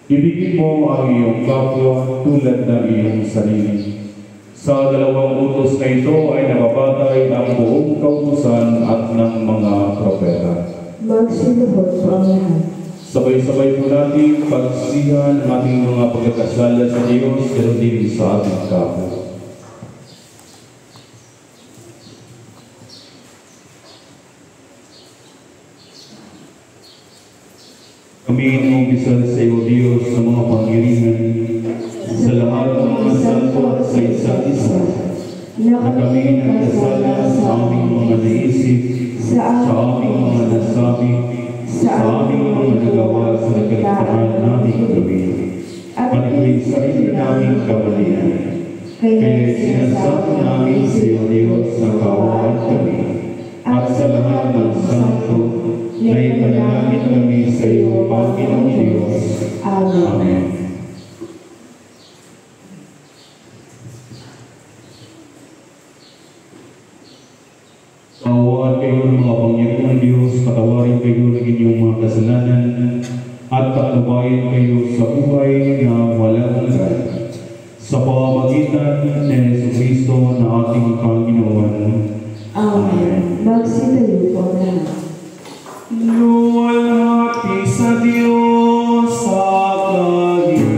Ibigin mo ang iyong kapwa tulad ng iyong sarili. Sa dalawang utos na ito ay nababatay ang buong kautusan at ng mga propeta. Magsinuhod po ang lahat. Sabay-sabay po natin pagsihan ang ating mga pagkakasala sa Diyos, pero din sa ating kapwa. Kami inuumpisa sa iyo, Diyos, sa mga pangyarihan, sa lahat ng mga santo at sa isa't isa, na kami nagkasala sa aming mga naisip, sa aming mga nasabi, sa aming mga nagawa sa nagkatahan naming gawin, at ito'y sarili naming kabalian. Kaya sinasabi namin sa iyo, Diyos, na kaawaan kami, at sa lahat ng santo, na ipanalangin kami sa iyo, Panginoong Diyos. Amen. Kaawaan kayo ng mga pangyarihan ng Diyos, patawarin kayo ng inyong mga kasalanan, at patnubayan kayo sa buhay na walang hanggan. Sa pamamagitan ni Jesucristo na ating Panginoon. Amen. Magsitayo po ang lahat. Luwalhati sa Diyos sa kagitan.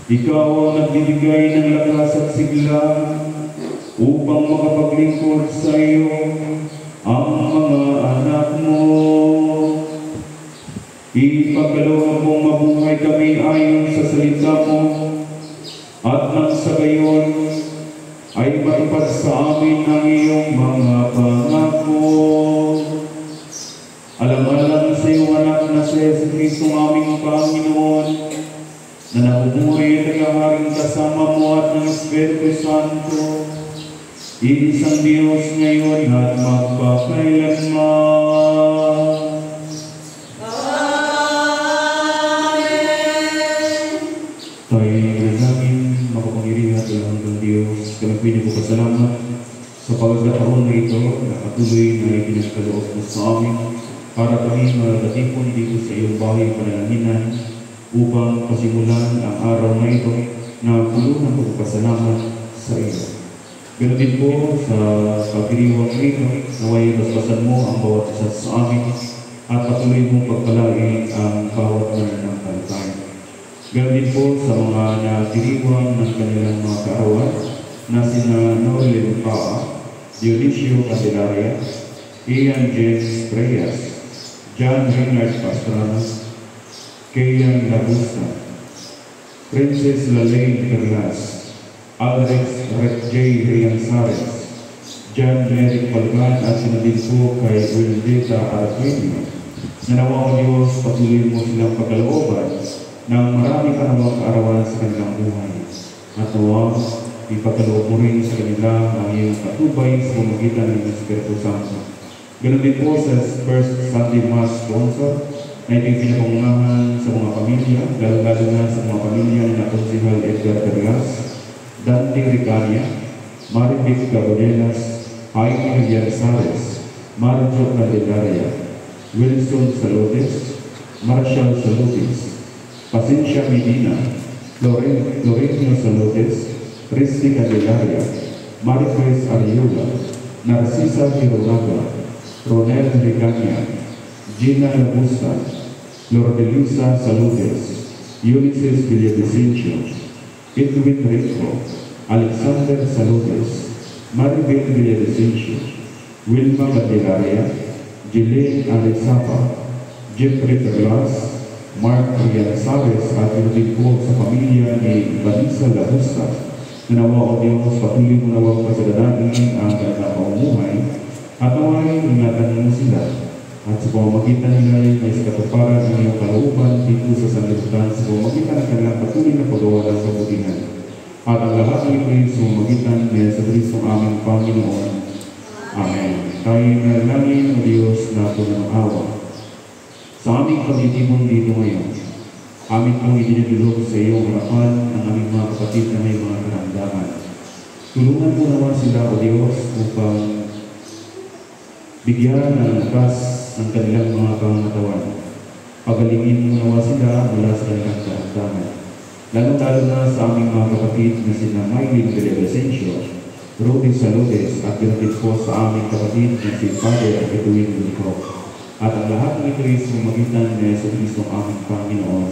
Ikaw ang nagbibigay ng lakas at sigla upang makapaglingkod sa iyo ang mga anak mo. Ipagkaloob mong mabuhay kami ayon sa salita mo at nang sa gayon ay matupad sa amin ang iyong mga pangako. Alam-alam sa iyong anak na si Jesucristo aming Panginoon, na nabubuhay at naghaharing kasama mo at ng Espiritu Santo, iisang Diyos ngayon at magpakailanman. Tayo namin makapangyarihan at hanggang Diyos, kami pinagpapasalamat sa pagkakataon na ito na patuloy na ipinagkaloob mo sa amin para kami malatipon dito sa iyong bahay panalangin upang pasimulan ang araw na ito na puno ng pagpapasalamat sa iyo. Ganoon din po sa pagdiriwang ito, naway basbasan mo ang bawat isa sa amin at patuloy mong pagpalain ang bawat mananampalataya. Ganoon din po sa mga nadiriwang ng kanilang mga kaarawan na sina Norlin Paa, Dionisio Candelaria, Ian James Reyes, John Reynard Pastrana, Kayan Lagusta, Princess Lalaine Perlas, Alex J. Rianzares, John Merrick Palgan at sinadin po kay Wildeta Araquenio. Nanawa ko Diyos, patuloy mo silang pagkalooban ng marami karawang kaarawan sa kanilang buhay. At nawa, ipagkaloob mo rin sa kanila ang iyong patubay sa pamagitan ng Espiritu Santo. Ganoon din po sa First Sunday Mass sponsor na ito'y pinapangunahan sa mga pamilya, lalo-lalo na sa mga pamilya na Konsehal Edgar Perlas, Dante Ricania, Marivic Gabodelas, Jaime Villanzares, Marjo Candelaria, Wilson Salotes, Marshall Salotes, Pacincia Medina, Lorenzo Salotes, Christy Candelaria, Marquez Ariola, Narcisa Gironaga, Ronel Ricania, Gina Lagusta, Lourdelisa Saludes, Ulysses Villavicencio, Edwin Rico, Alexander Saludes, Maribel Villavicencio, Wilma Candelaria, Jilene Alizapa, Jeffrey Perlas, Mark Rianzares at yung po sa pamilya ni Vanessa Lagusta. Nanawa o Diyos, patuloy mo nawang pasagadangin ang kanilang pamumuhay at naway ingatan mo sila. At sa pamamagitan nila ay may katuparan ng iyong kalooban dito sa sanlibutan sa pamamagitan ng kanilang patuloy na paggawa ng kabutihan. At ang lahat ng ito ay sa pamamagitan ni Jesucristo aming Panginoon. Amen. Tayo nalangin o Diyos na puno ng awa. Sa aming pagtitipon dito ngayon, amin pong idinudulog sa iyong harapan ang aming mga kapatid na may mga karamdaman. Tulungan mo naman sila o Diyos upang bigyan ng lakas ng kanilang mga pangatawan. Pagalingin mo naman sila mula sa kanilang karamdaman. Lalo-lalo na sa aming mga kapatid na sina Mylene Villavicencio, Rudy Saludes at pinatid po sa aming kapatid na si Father Edwin Unico. At ang lahat ng ito ay sumagitan ni Jesucristo aming Panginoon.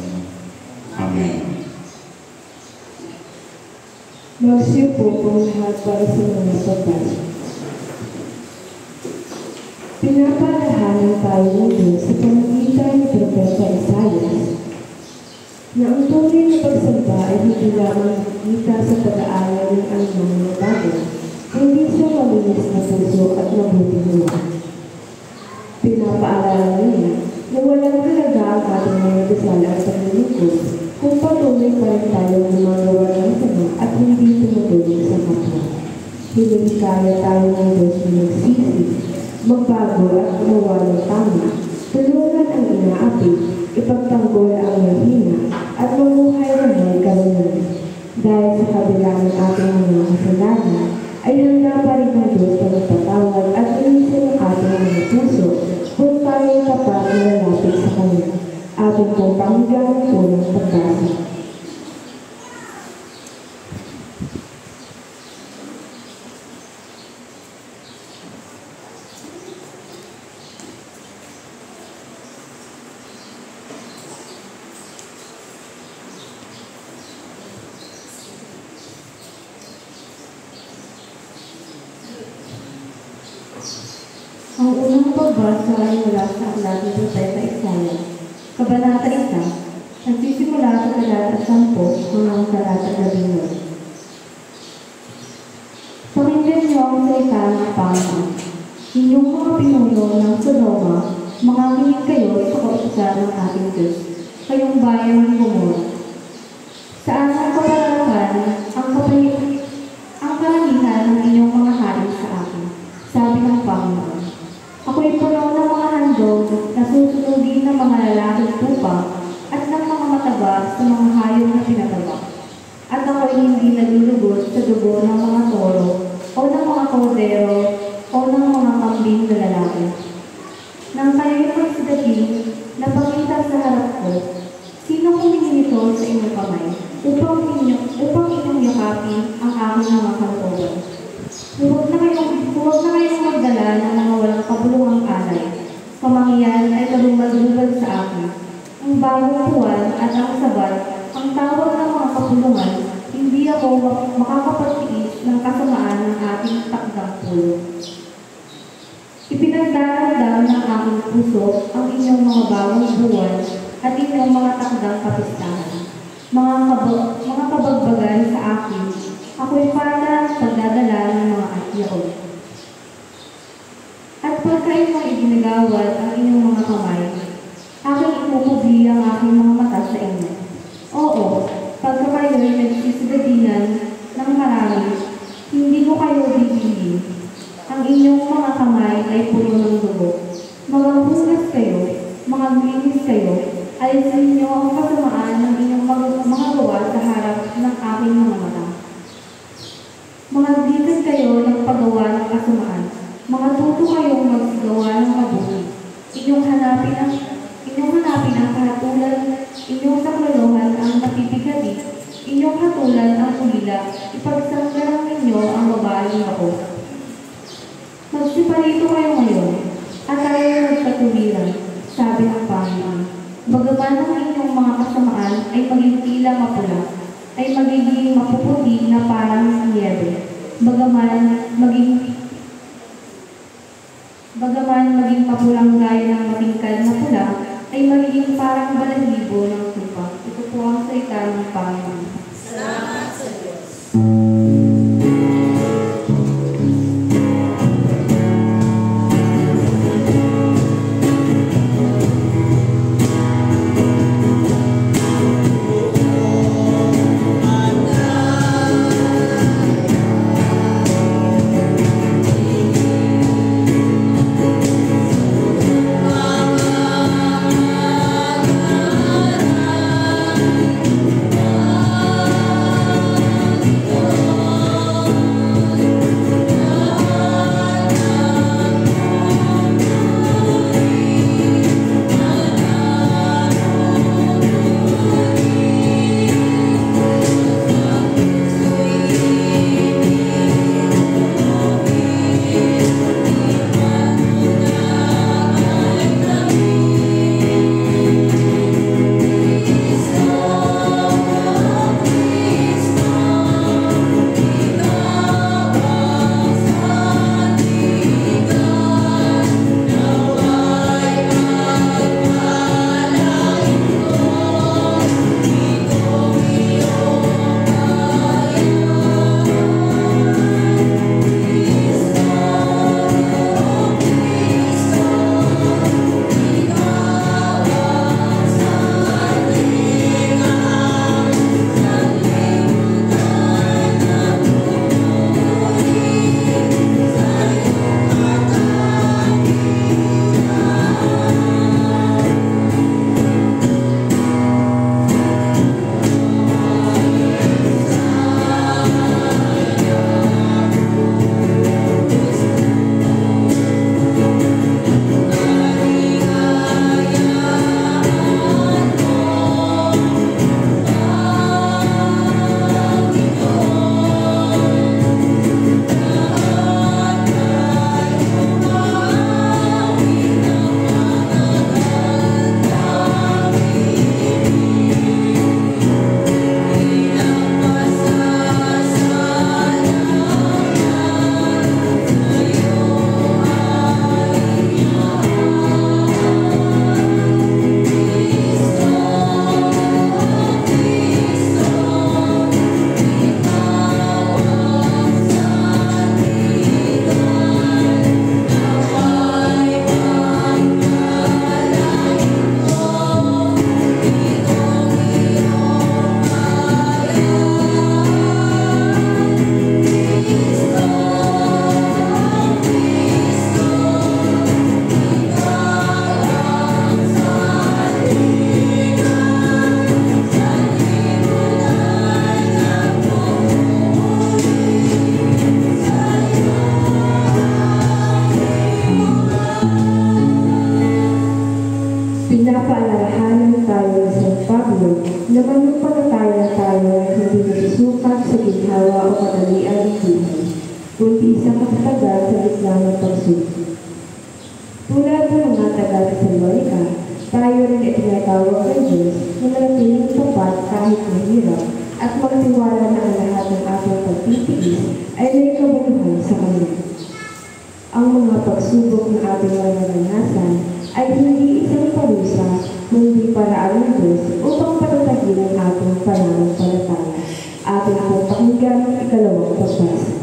Amen. Magsiupo po lahat para sa mga pagbasa. Pinapalahanan tayo ng Diyos sa pamagitan ni Propeta Isaias na ang tunay na pagsamba ay hindi lamang nakikita sa pag-aaral ng anumang mga bagay, kundi sa malinis na puso at mabuting luha. Pinapaalala niya na walang halaga ang ating mga dasal at paglilingkod kung patuloy pa rin tayong gumagawa ng sama at hindi tumutulong sa kapwa. Hinihikaya tayo ng Diyos na magsisi, magbago at gumawa ng tama, tulungan ang inaapi, ipagtanggol ang mahina, at mamuhay na may karunan. Dahil sa kabila ng ating mga kasalanan, ay handa pa rin ng Diyos na magpatawad at inisin ang ating mga puso kung tayo tapat na lalapit sa Kanya. Ating pong pakinggan ang unang pagbasa. Ang unang pagbasa ay mula sa aklat ni Propeta Isaya, Kabanata 1, nagsisimula sa talata 10 hanggang talata 11. Pakinggan niyo ang salita ng Panginoon. Inyong mga pinuno ng Sodoma, makakinig kayo sa kautusan ng ating Diyos, kayong bayan ng Gomorra. Saan ang kapalaran ang karamihan ng inyong mga hari sa akin, sabi ng Panginoon. Ako'y puno ng mga handog na susunugin ng mga lalaking tupa at ng mga mataba sa mga hayop na pinataba. At ako'y hindi nalulugod sa dugo ng mga toro o ng mga kordero o ng mga kambing na lalaki. Nang kayo'y magsidaging, napakita sa harap ko, sino humingi nito sa inyong kamay upang inyong yakapin ang aking mga kalooban? Huwag na kayong magdala ng mga walang kabuluhang alay. Kamangyan ay karumal-rumal sa akin. Ang bagong buwan at ang sabat, ang tawag ng mga kapulungan, hindi ako makakapagtiis ng kasamaan ng ating takdang pulo. Ipinagdarandam ng aking puso ang inyong mga bagong buwan at inyong mga takdang kapistahan. Mga kabagbagan sa akin, ako'y para pagdadala ng mga atyaon. At pagkain mga iginagawad ang inyong mga kamay, aking ipupugli ang aking mga mata sa inyo. Oo, pagka kayo'y nagsisigadinan ng marami, hindi ko kayo bibili. Ang inyong mga kamay ay puno ng dugo. Maghuhugas kayo, maglinis kayo, alisin niyo ang kasamaan ng inyong mga gawa sa harap ng aking mga mata. Magdikas kayo ng paggawa ng kasamaan. Matuto kayong magsigawa ng mabuti. Inyong hanapin ang kahatulan, inyong saklaluhan ang napipigati, inyong hatulan ang ulila, ipagsanggalang ninyo ang babaeng ako. Magsiparito kayo ngayon, at tayo magkatuwiran, sabi ng Panginoon. Bagaman ang inyong mga kasamaan ay maging tila mapula, ay magiging mapuputi na parang niyebe. Bagaman maging mapulang gaya ng matingkad na pula, ay magiging parang balahibo ng tupa. Ito po ang salita ng Panginoon. Salamat sa Diyos. Pinapaalalahanan tayo ng San Pablo na mananampalataya tayo ay hindi nasusukat sa ginhawa o kadalian ng buhay, kundi sa katatagan sa gitna ng pagsubok. Tulad ng mga taga-Tesalonika, tayo rin ay tinatawag ng Diyos na manatiling tapat kahit mahirap at magtiwala na ang lahat ng ating pagtitiis ay may kabuluhan sa Kanya. Ang mga pagsubok na ating mararanasan ay hindi isang parusa, kundi paraan ng Diyos upang patatagin ang ating pananampalataya. Ating pong pakinggan ang ikalawang pagbasa.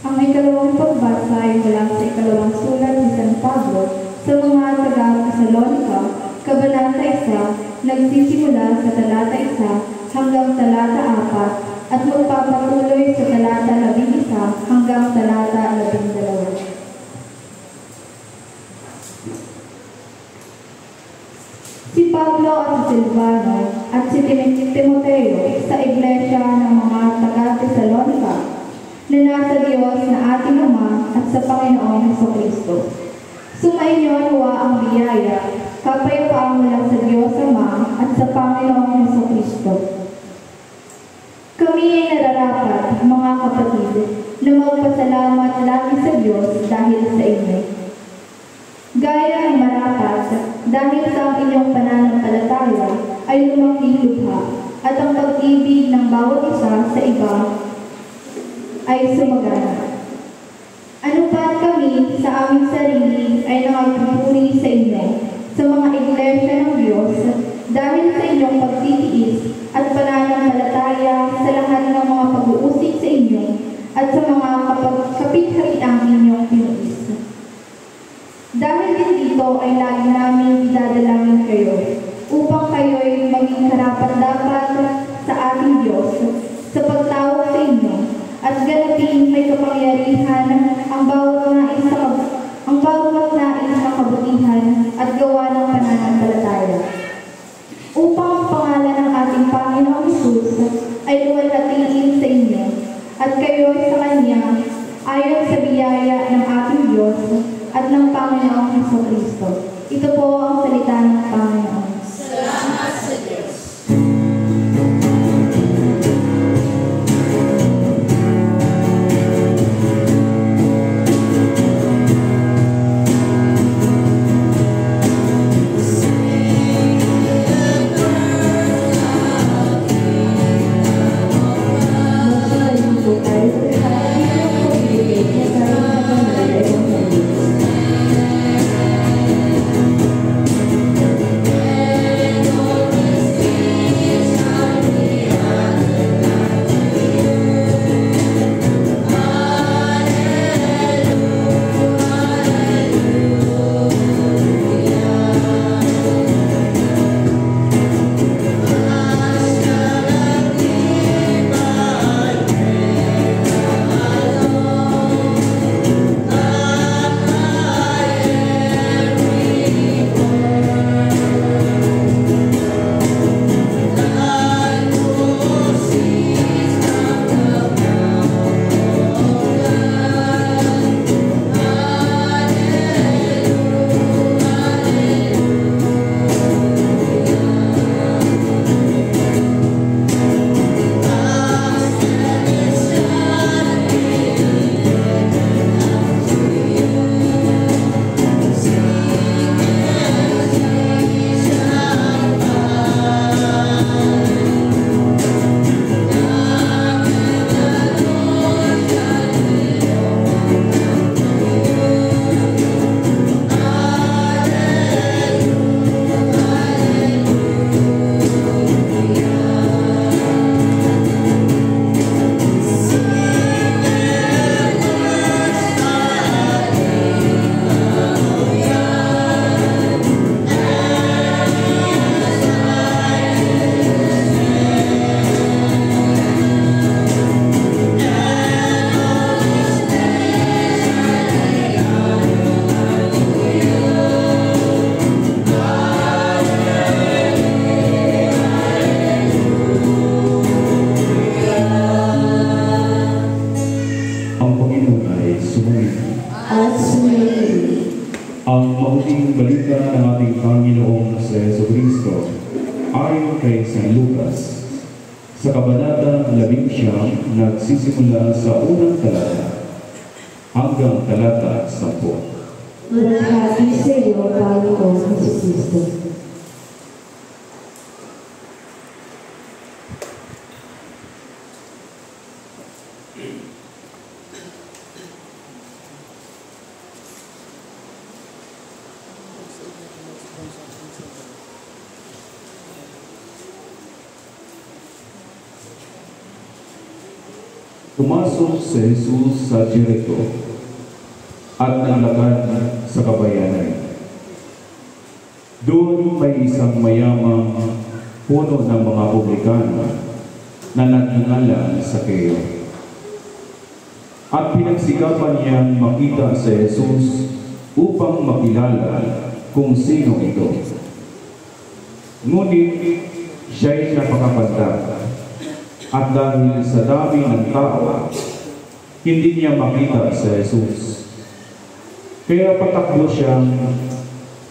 Ang ikalawang pagbasa ay mula sa ikalawang sulat ni San Pablo sa mga taga-Tesalonika, Kabanata 1, nagsisimula sa talata 1 hanggang talata 4 at magpapatuloy sa talata 11 hanggang talata 12. Si Pablo at si Silvano at si Timoteo sa iglesia ng mga taga-Tesalonika na nasa Diyos na ating Ama at sa Panginoong Jesucristo. Sumainyo nawa ang biyaya, kapayapaan mula sa Diyos Ama at sa Panginoong Jesucristo. Kami ay nararapat, mga kapatid, na magpasalamat lagi sa Diyos dahil sa inyo. Gaya ng marapat, dahil sa inyong pananampalataya ay lumaki lubha at ang pag-ibig ng bawat isa sa iba ay sumagana. Ano pa kami sa aming sarili ay nakagpupuri sa inyo, sa mga iglesia ng Diyos, dahil sa inyong pagtitiis at pananampalataya sa lahat ng mga pag-uusig sa inyo at sa mga kapit-hatiang inyong tinuis. Dahil din dito ay lagi namin idadalangin kayo, upang kayo'y maging karapat-dapat sa ating Diyos sa pagtawag sa inyo, at ganapin may kapangyarihan ang bawat nais na kabutihan at gawa ng pananampalataya. Upang ang pangalan ng ating Panginoong Hesus ay luwalhatiin sa inyo, at kayo sa Kanya ayon sa biyaya ng ating Diyos at ng Panginoong Jesucristo. Ito po ang salita ng Panginoon. Salamat sa Diyos. Thank you. ayon kay San Lucas, sa Kabanata 11, nagsisimula sa unang talata hanggang talata 10. Maghati sa iyo, Panginoong Jesucristo. Pumasok si Jesus sa Jericho at naglakad sa kabayanan. Doon may isang mayamang puno ng mga publikano na nagngangalan Sakeo. At pinagsikapan niyang makita si Jesus upang makilala kung sino ito. Ngunit siya'y napakabanda. At dahil sa dami ng tao, hindi niya makita si Jesus. Kaya patakbo siyang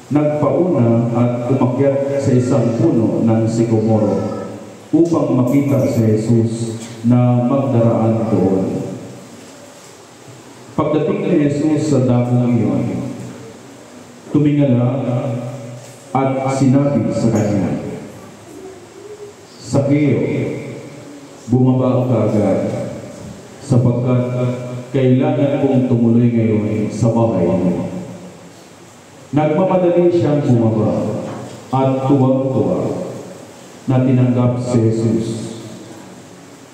nagpauna at umakyat sa isang puno ng sikomoro upang makita si Jesus na magdaraan doon. Pagdating ni Jesus sa dakong iyon, tumingala at sinabi sa kanya, Sakeo, bumaba ka agad, sapagkat kailangan kong tumuloy ngayon sa bahay mo. Nagmamadali siyang bumaba at tuwang-tuwa na tinanggap si Jesus.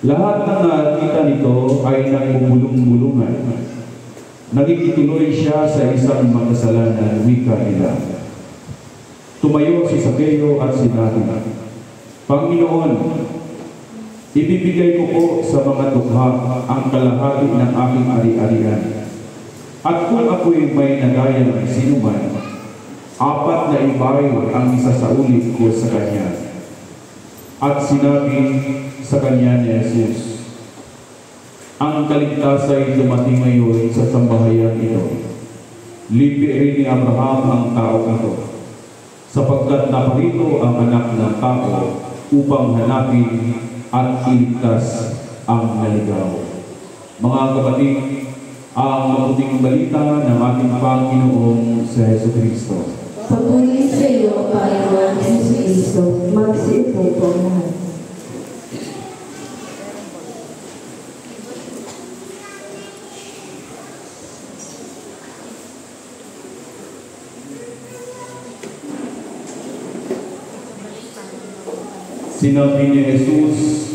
Lahat ng nakita nito ay nagbubulong-bulungan. Nagkikituloy siya sa isang makasalanan wika nila. Tumayo si Sakeo at sinabi, Panginoon, ibibigay ko po sa mga dukha ang kalahati ng aking ari-arian. At kung ako'y may nagaya ng sinuman, 4 na ibayo ang isa sa ulit ko sa kanya. At sinabi sa kanya ni Jesus, ang kaligtasan ay dumating ngayon sa sambahayan ito. Lipi rin ni Abraham ang tao ito, sapagkat naparito ang anak ng tao upang hanapin at iligtas ang naligaw. Mga kapatid, ang mabuting balita ng ating Panginoong sa Jesucristo. Pagpuli sa iyo, Panginoong Jesucristo, magsiupo po ang lahat. Sinabi ni Jesus,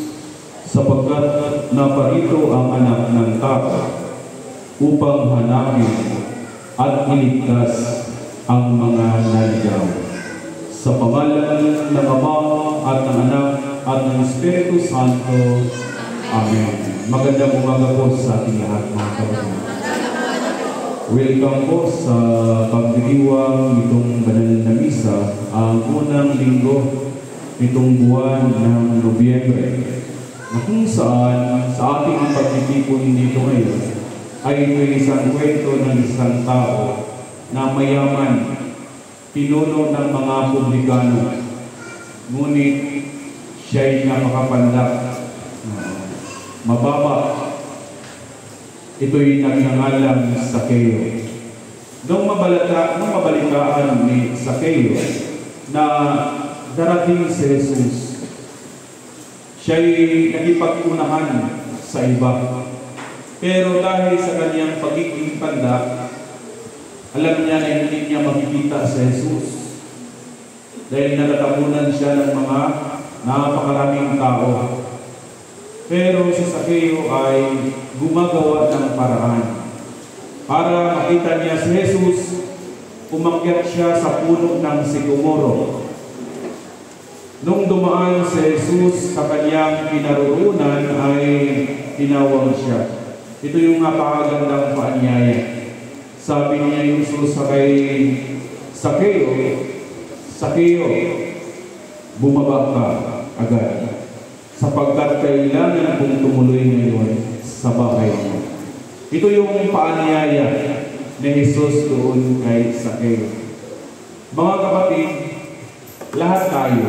sapagkat naparito ang anak ng tao upang hanapin at iligtas ang mga naligaw. Sa pangalan ng Ama at ng Anak at ng Espiritu Santo. Amen. Magandang umaga po sa ating lahat, mga kapatid. Welcome po sa pagdiriwang nitong banal na misa, ang unang linggo nitong buwan ng Nobyembre, na kung saan sa ating pagtitipon dito ngayon ay may isang kwento ng isang tao na mayaman, pinuno ng mga publikano, ngunit siya'y napakapandak, mababa. Ito'y nagngangalang Sakeo. Nung mabalitaan ni Sakeo na darating si Jesus, siya'y nagipag-unahan sa iba. Pero dahil sa kanyang pagiging pandak, alam niya na hindi niya makikita si Jesus. Dahil natatabunan siya ng mga napakaraming tao. Pero si Sakeo ay gumagawa ng paraan para makita niya si Jesus. Umakyat siya sa puno ng sikomoro. Nung dumaan si Jesus sa kanyang kinaroonan ay tinawag siya. Ito yung napakagandang paanyaya. Sabi niya Jesus sa kay Sakeo, Sakeo, bumaba ka agad, sapagkat kailangan kong tumuloy ngayon sa bahay mo. Ito yung paanyaya ni Jesus doon kay Sakeo. Mga kapatid, lahat tayo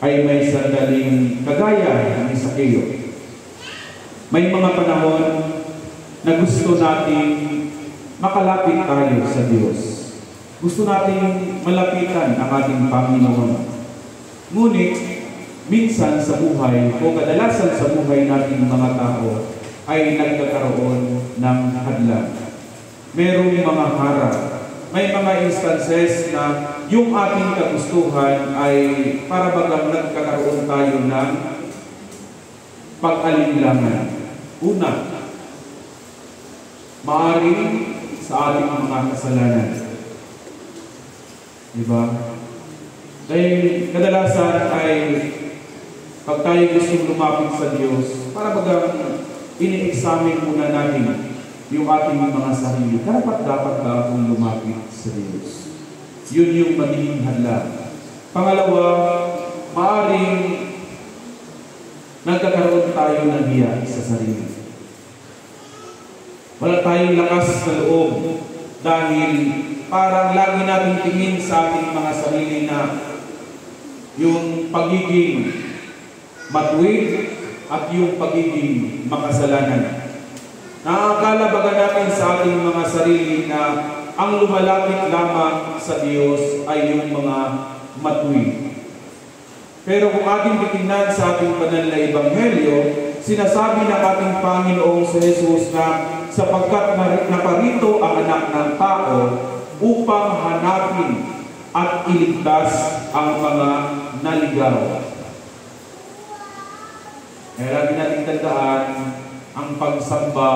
ay may sandaling kagaya ni Sakeo. May mga panahon na gusto nating makalapit tayo sa Diyos. Gusto nating malapitan ang ating Panginoon. Ngunit, minsan sa buhay o kadalasan sa buhay nating mga tao ay nagkakaroon ng hadlang. Merong mga harap. May mga instances na yung ating kagustuhan ay para bagang nagkakaroon tayo ng pag-alinlangan. Una, maaaring sa ating mga kasalanan. Diba? Dahil kadalasan ay pag tayo gusto lumapit sa Diyos, para bagang ini-examine muna natin yung ating mga sarili. Dapat ba akong lumapit sa Diyos? Yun yung magiging hadlang. Pangalawa, maaaring nagkakaroon tayo ng hiya sa sarili. Wala tayong lakas sa loob dahil parang lagi natin tingin sa ating mga sarili na yung pagiging matuwid at yung pagiging makasalanan. Nakakala baga natin sa ating mga sarili na ang lumalapit lamang sa Diyos ay yung mga matuwid. Pero kung ating titingnan sa ating banal na Ebanghelyo, sinasabi ng ating Panginoong sa Jesus na sapagkat naparito ang anak ng tao upang hanapin at iligtas ang mga naligaw. Kaya lagi natin tandaan, ang pagsamba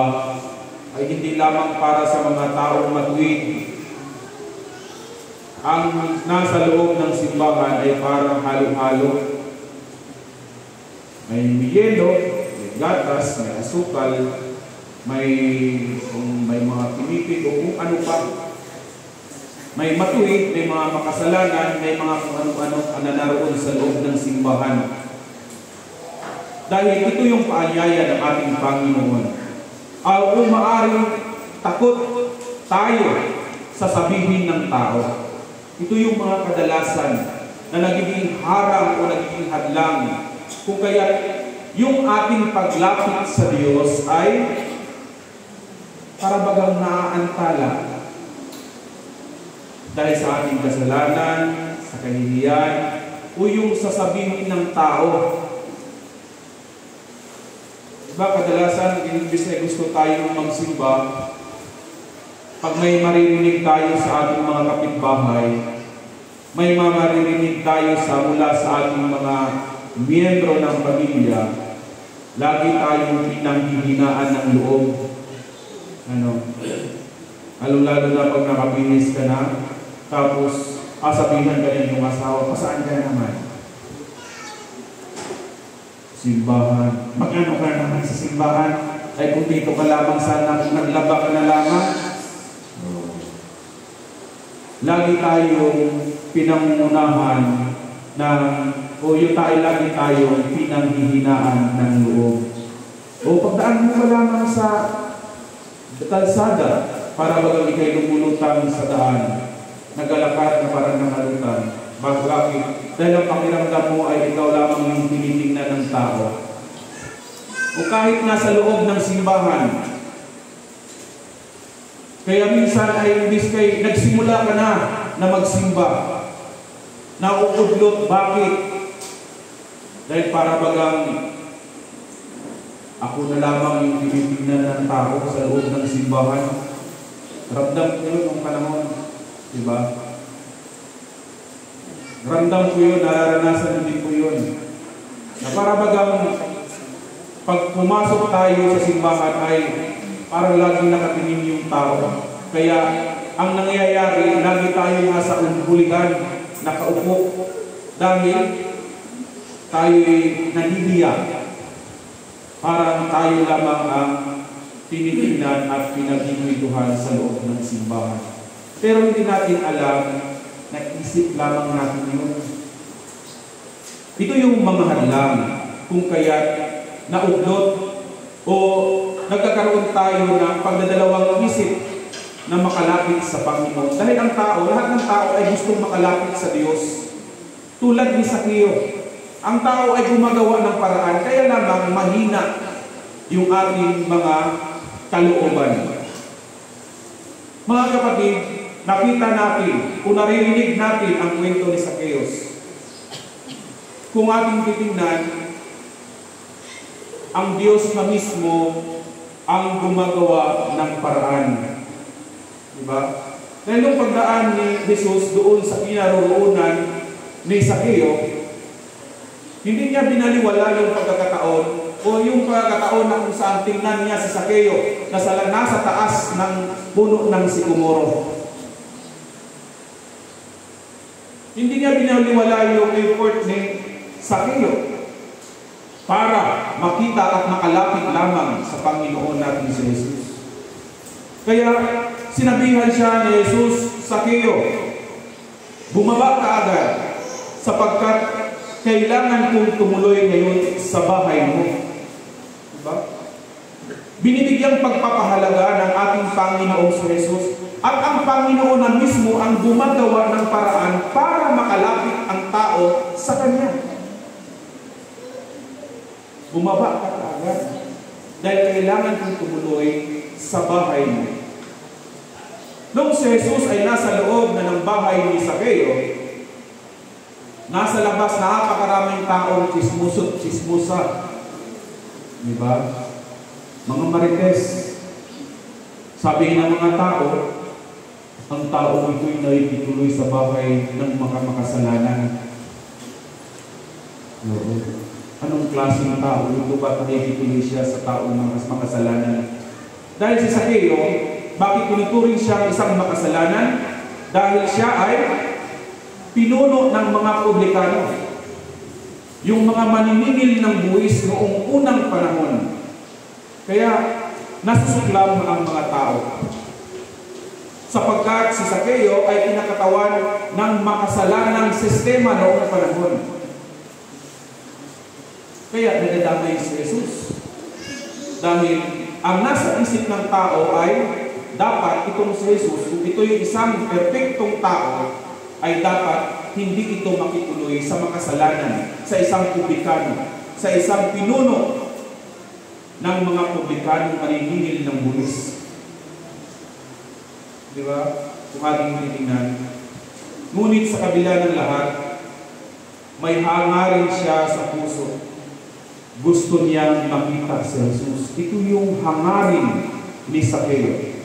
ay hindi lamang para sa mga taong matuwid. Ang nasa loob ng simbahan ay parang halo-halo. May yelo, may gatas, may asukal, may mga pinipig o kung ano pa. May matuwid, may mga makasalanan, may mga kung ano-ano na naroon sa loob ng simbahan. Dahil ito yung paanyaya ng ating Panginoon. Kung maaaring takot tayo sa sabihin ng tao, ito yung mga kadalasan na nagiging harang o nagiging hadlang. Kung kaya yung ating paglapit sa Diyos ay para bagang naaantala dahil sa ating kasalanan, sa kahihiyan, o yung sasabihin ng tao. Diba, kadalasan, imbis na gusto tayong magsimba, pag may maririnig tayo sa ating mga kapitbahay, may maririnig tayo mula sa ating mga miyembro ng pamilya, lagi tayong pinanghihinaan ng loob. Lalo-lalo na pag nakabihis ka na, tapos sabihan ka rin yung asawa, pasaan ka naman? Simbahan. Magano ka naman sa simbahan? Ay kung dito ka lamang sana, naglaba ka na lamang. Lagi tayong pinangunahan lagi tayong pinanghihinaan ng loob. O pagdaan mo ka lamang sa kalsada para bagang ikay lumulutang sa daan, nagalakad na parang nangalutan. Bakit? Dahil ang pakiramdam mo ay ikaw lamang yung tinitingnan ng tao. O kahit nasa loob ng simbahan. Kaya minsan ay imbis kay nagsimula ka na magsimba. Nauudlot. Bakit? Dahil para bagang ako na lamang yung tinitingnan ng tao sa loob ng simbahan. Ramdam ko yun ng panahon. Diba? Ramdam ko yun, nararanasan din ko yun. Na para bagang pag pumasok tayo sa simbahan ay parang laging nakatingin yung tao. Kaya ang nangyayari, lagi tayo nasa umbuligan, nakaupo. Dahil tayo'y nahihiya. Parang tayo lamang ang tinitingnan at pinaghihiduhan sa loob ng simbahan. Pero hindi natin alam, naisip lamang natin yun. Ito yung mga hadlang kung kaya naudlot o nagkakaroon tayo ng pagdadalawang isip na makalapit sa Panginoon. Dahil ang tao, lahat ng tao ay gustong makalapit sa Diyos. Tulad ni Sakeo, Ang tao ay gumagawa ng paraan, kaya lamang mahina yung ating mga kalooban. Mga kapatid, nakita natin, kung naririnig natin ang kwento ni Zacchaeus, kung ating titingnan, ang Diyos na mismo ang gumagawa ng paraan. Diba? Dahil nung pagdaan ni Jesus doon sa kinaroroonan ni Zacchaeus, hindi niya binaliwala yung pagkakataon o yung pagkakataon na kung saan tingnan niya si Zacchaeus na nasa taas ng puno ng sikomoro. Hindi niya binaliwala yung effort ni Zacchaeus para makita at makalapit lamang sa Panginoon natin si Jesus. Kaya sinabihan siya ni Jesus, Zacchaeus, bumaba ka agad sapagkat kailangan kong tumuloy ngayon sa bahay mo. Diba? Binibigyang pagpapahalaga ng ating Panginoong si Jesus at ang Panginoon na mismo ang gumagawa ng paraan para makalapit ang tao sa Kanya. Bumaba ka agad dahil kailangan kong tumuloy sa bahay mo. Nung si Jesus ay nasa loob na ng bahay ni Zacchaeus, nasa labas napakaraming taong chismusa. Diba? Mga marites. Sabi ng mga tao, ang tao ito'y naituloy sa bahay ng mga makasalanan. Anong klaseng tao? Ito ba naituloy siya sa taong makasalanan? Dahil si Zacchaeus, bakit tinuturing siya isang makasalanan? Dahil siya ay pinuno ng mga publikano. Yung mga maniningil ng buwis noong unang panahon. Kaya nasusuklam ang mga tao. Sapagkat si Zacchaeus ay kinakatawan ng makasalanang sistema noong panahon. Kaya nadadamay si Jesus. Dahil ang nasa isip ng tao ay dapat itong si Jesus, kung ito yung isang perfectong tao, ay dapat hindi ito makituloy sa makasalanan, sa isang publikano, sa isang pinuno ng mga publikano maniningil ng buwis. Di ba? Kung ating titingnan. Ngunit sa kabila ng lahat, may hangarin siya sa puso. Gusto niyang makita si Jesus. Ito yung hangarin ni Zacchaeus.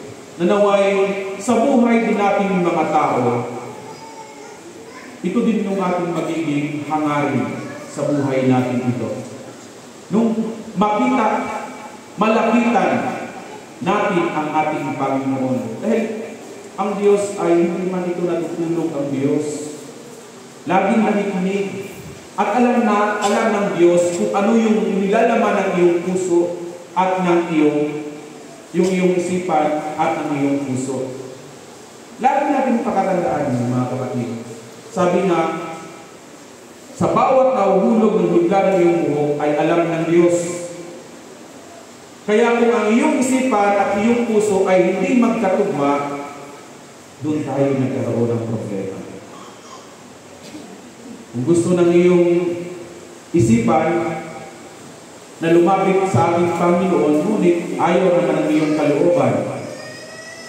Nanaway sa buhay din natin mga tao, ito din yung ating magiging hangarin sa buhay natin ito. Nung makita, malapitan natin ang ating Panginoon. Dahil ang Diyos ay hindi man ito natutulog ang Diyos. Laging nakikinig. At alam ng Diyos kung ano yung nilalaman ng iyong puso at ng iyong isipan at ng iyong puso. Lagi natin pakatandaan mga kapatid. Sabi nga, sa bawat nahuhulog ng bigla ng iyong buhok ay alam ng Diyos. Kaya kung ang iyong isipan at iyong puso ay hindi magkatugma, doon tayo nagkaroon ng problema. Kung gusto ng iyong isipan na lumapit sa ating Panginoon, ngunit ayaw naman ng iyong kalooban,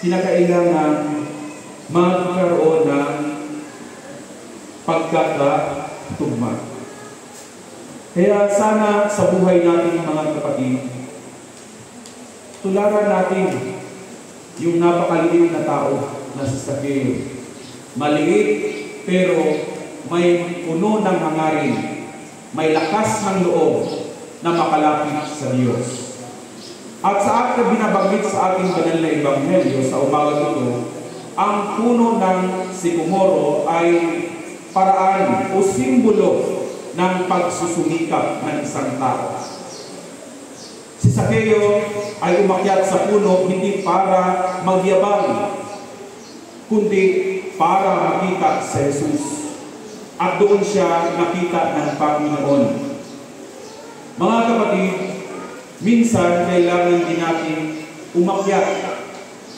kinakailangan magkaroon ng pagkakatugma. Kaya sana sa buhay natin mga kapatid, tularan natin yung napakaliit na tao na si Zacchaeus. Maliit pero may puno ng hangarin, may lakas ng loob na makalapit sa Diyos. At sa ating binabanggit sa ating banal na ebanghelyo sa umaga ito, ang puno ng sikomoro ay paraan o simbolo ng pagsusumikap ng isang tao. Si Zacchaeus ay umakyat sa puno hindi para magyabang, kundi para makita si Jesus. At doon siya nakita ng Panginoon. Mga kapatid, minsan kailangan din natin umakyat,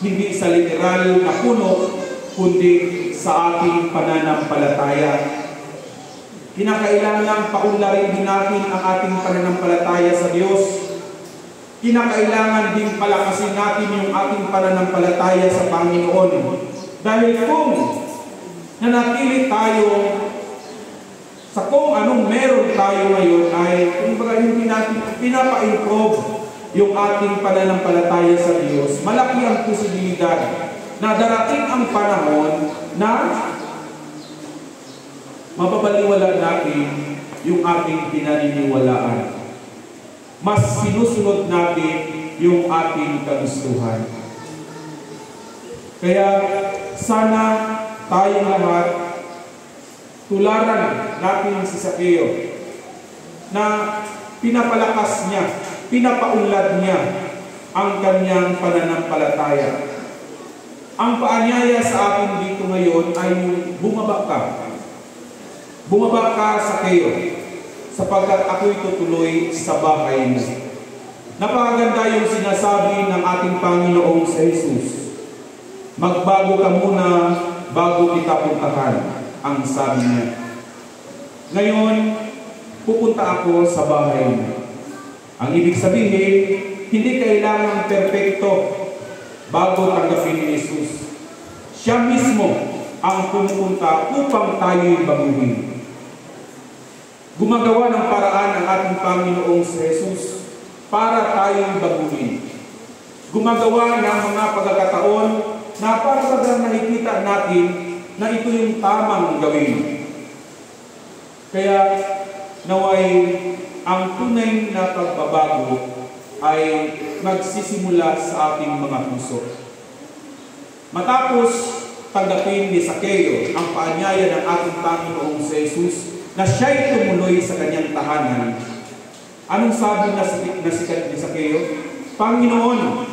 hindi sa literal na puno, kundi sa ating pananampalataya. Kinakailangan paunlarin din natin ang ating pananampalataya sa Diyos. Kinakailangan din palakasin natin yung ating pananampalataya sa Panginoon. Dahil kung nanatili tayo sa kung anong meron tayo ngayon ay kumbaga hindi natin pinapa-improve yung ating pananampalataya sa Diyos, malaki ang posibilidad na darating ang panahon na mapapaliwala natin yung ating pinaniniwalaan. Mas sinusunod natin yung ating kagustuhan. Kaya sana tayong lahat tularan natin si Zakeo na pinapalakas niya, pinapaunlad niya ang kanyang pananampalataya. Ang paanyaya sa atin dito ngayon ay bumaba ka. Bumaba ka, Zakeo, sapagkat ako'y tutuloy sa bahay mo. Napakaganda yung sinasabi ng ating Panginoong sa Jesus. Magbago ka muna bago kita puntahan, ang sabi niya. Ngayon, pupunta ako sa bahay mo. Ang ibig sabihin, hindi kailangan perpekto bago tanggapin ni Jesus. Siya mismo ang pumupunta upang tayo'y baguhin. Gumagawa ng paraan ang ating Panginoong sa Jesus para tayong baguhin. Gumagawa ng mga pagkakataon na para nakikita natin na ito yung tamang gawin. Kaya naway ang tunay na pagbabago ay magsisimula sa ating mga puso. Matapos tanggapin ni Zakeo ang paanyaya ng ating Panginoong sa Jesus na siya'y tumuloy sa kanyang tahanan, anong sabi na ni Zakeo? Panginoon,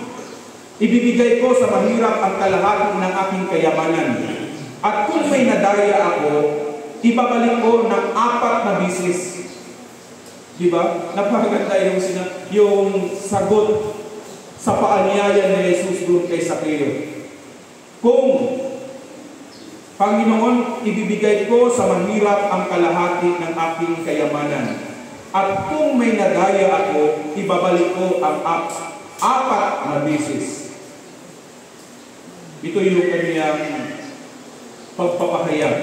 ibibigay ko sa mahirap ang kalahati ng aking kayamanan. At kung may nadaya ako, ibabalik ko ng 4 na bisis. Diba? Napakaganda yung sagot sa paanyaya ni Jesus doon kay Zakeo. Kung Panginoon, ibibigay ko sa mahirap ang kalahati ng aking kayamanan. At kung may nadaya ako, ibabalik ko ang 4 na bisis. Ito yung kanyang pagpapahayag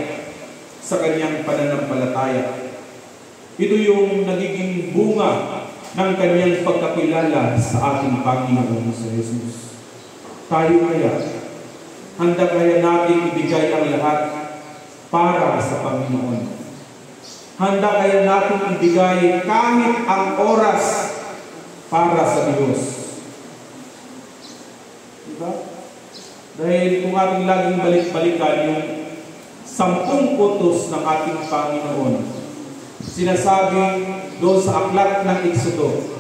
sa kanyang pananampalataya. Ito yung nagiging bunga ng kanyang pagkakilala sa ating Panginoon sa Jesus. Tayo kaya, handa kaya natin ibigay ang lahat para sa Panginoon? Handa kaya natin ibigay kahit ang oras para sa Diyos? Diba? Dahil kung ating laging balik-balikan yung 10 utos ng ating Panginoon, sinasabi doon sa aklat ng Exodo,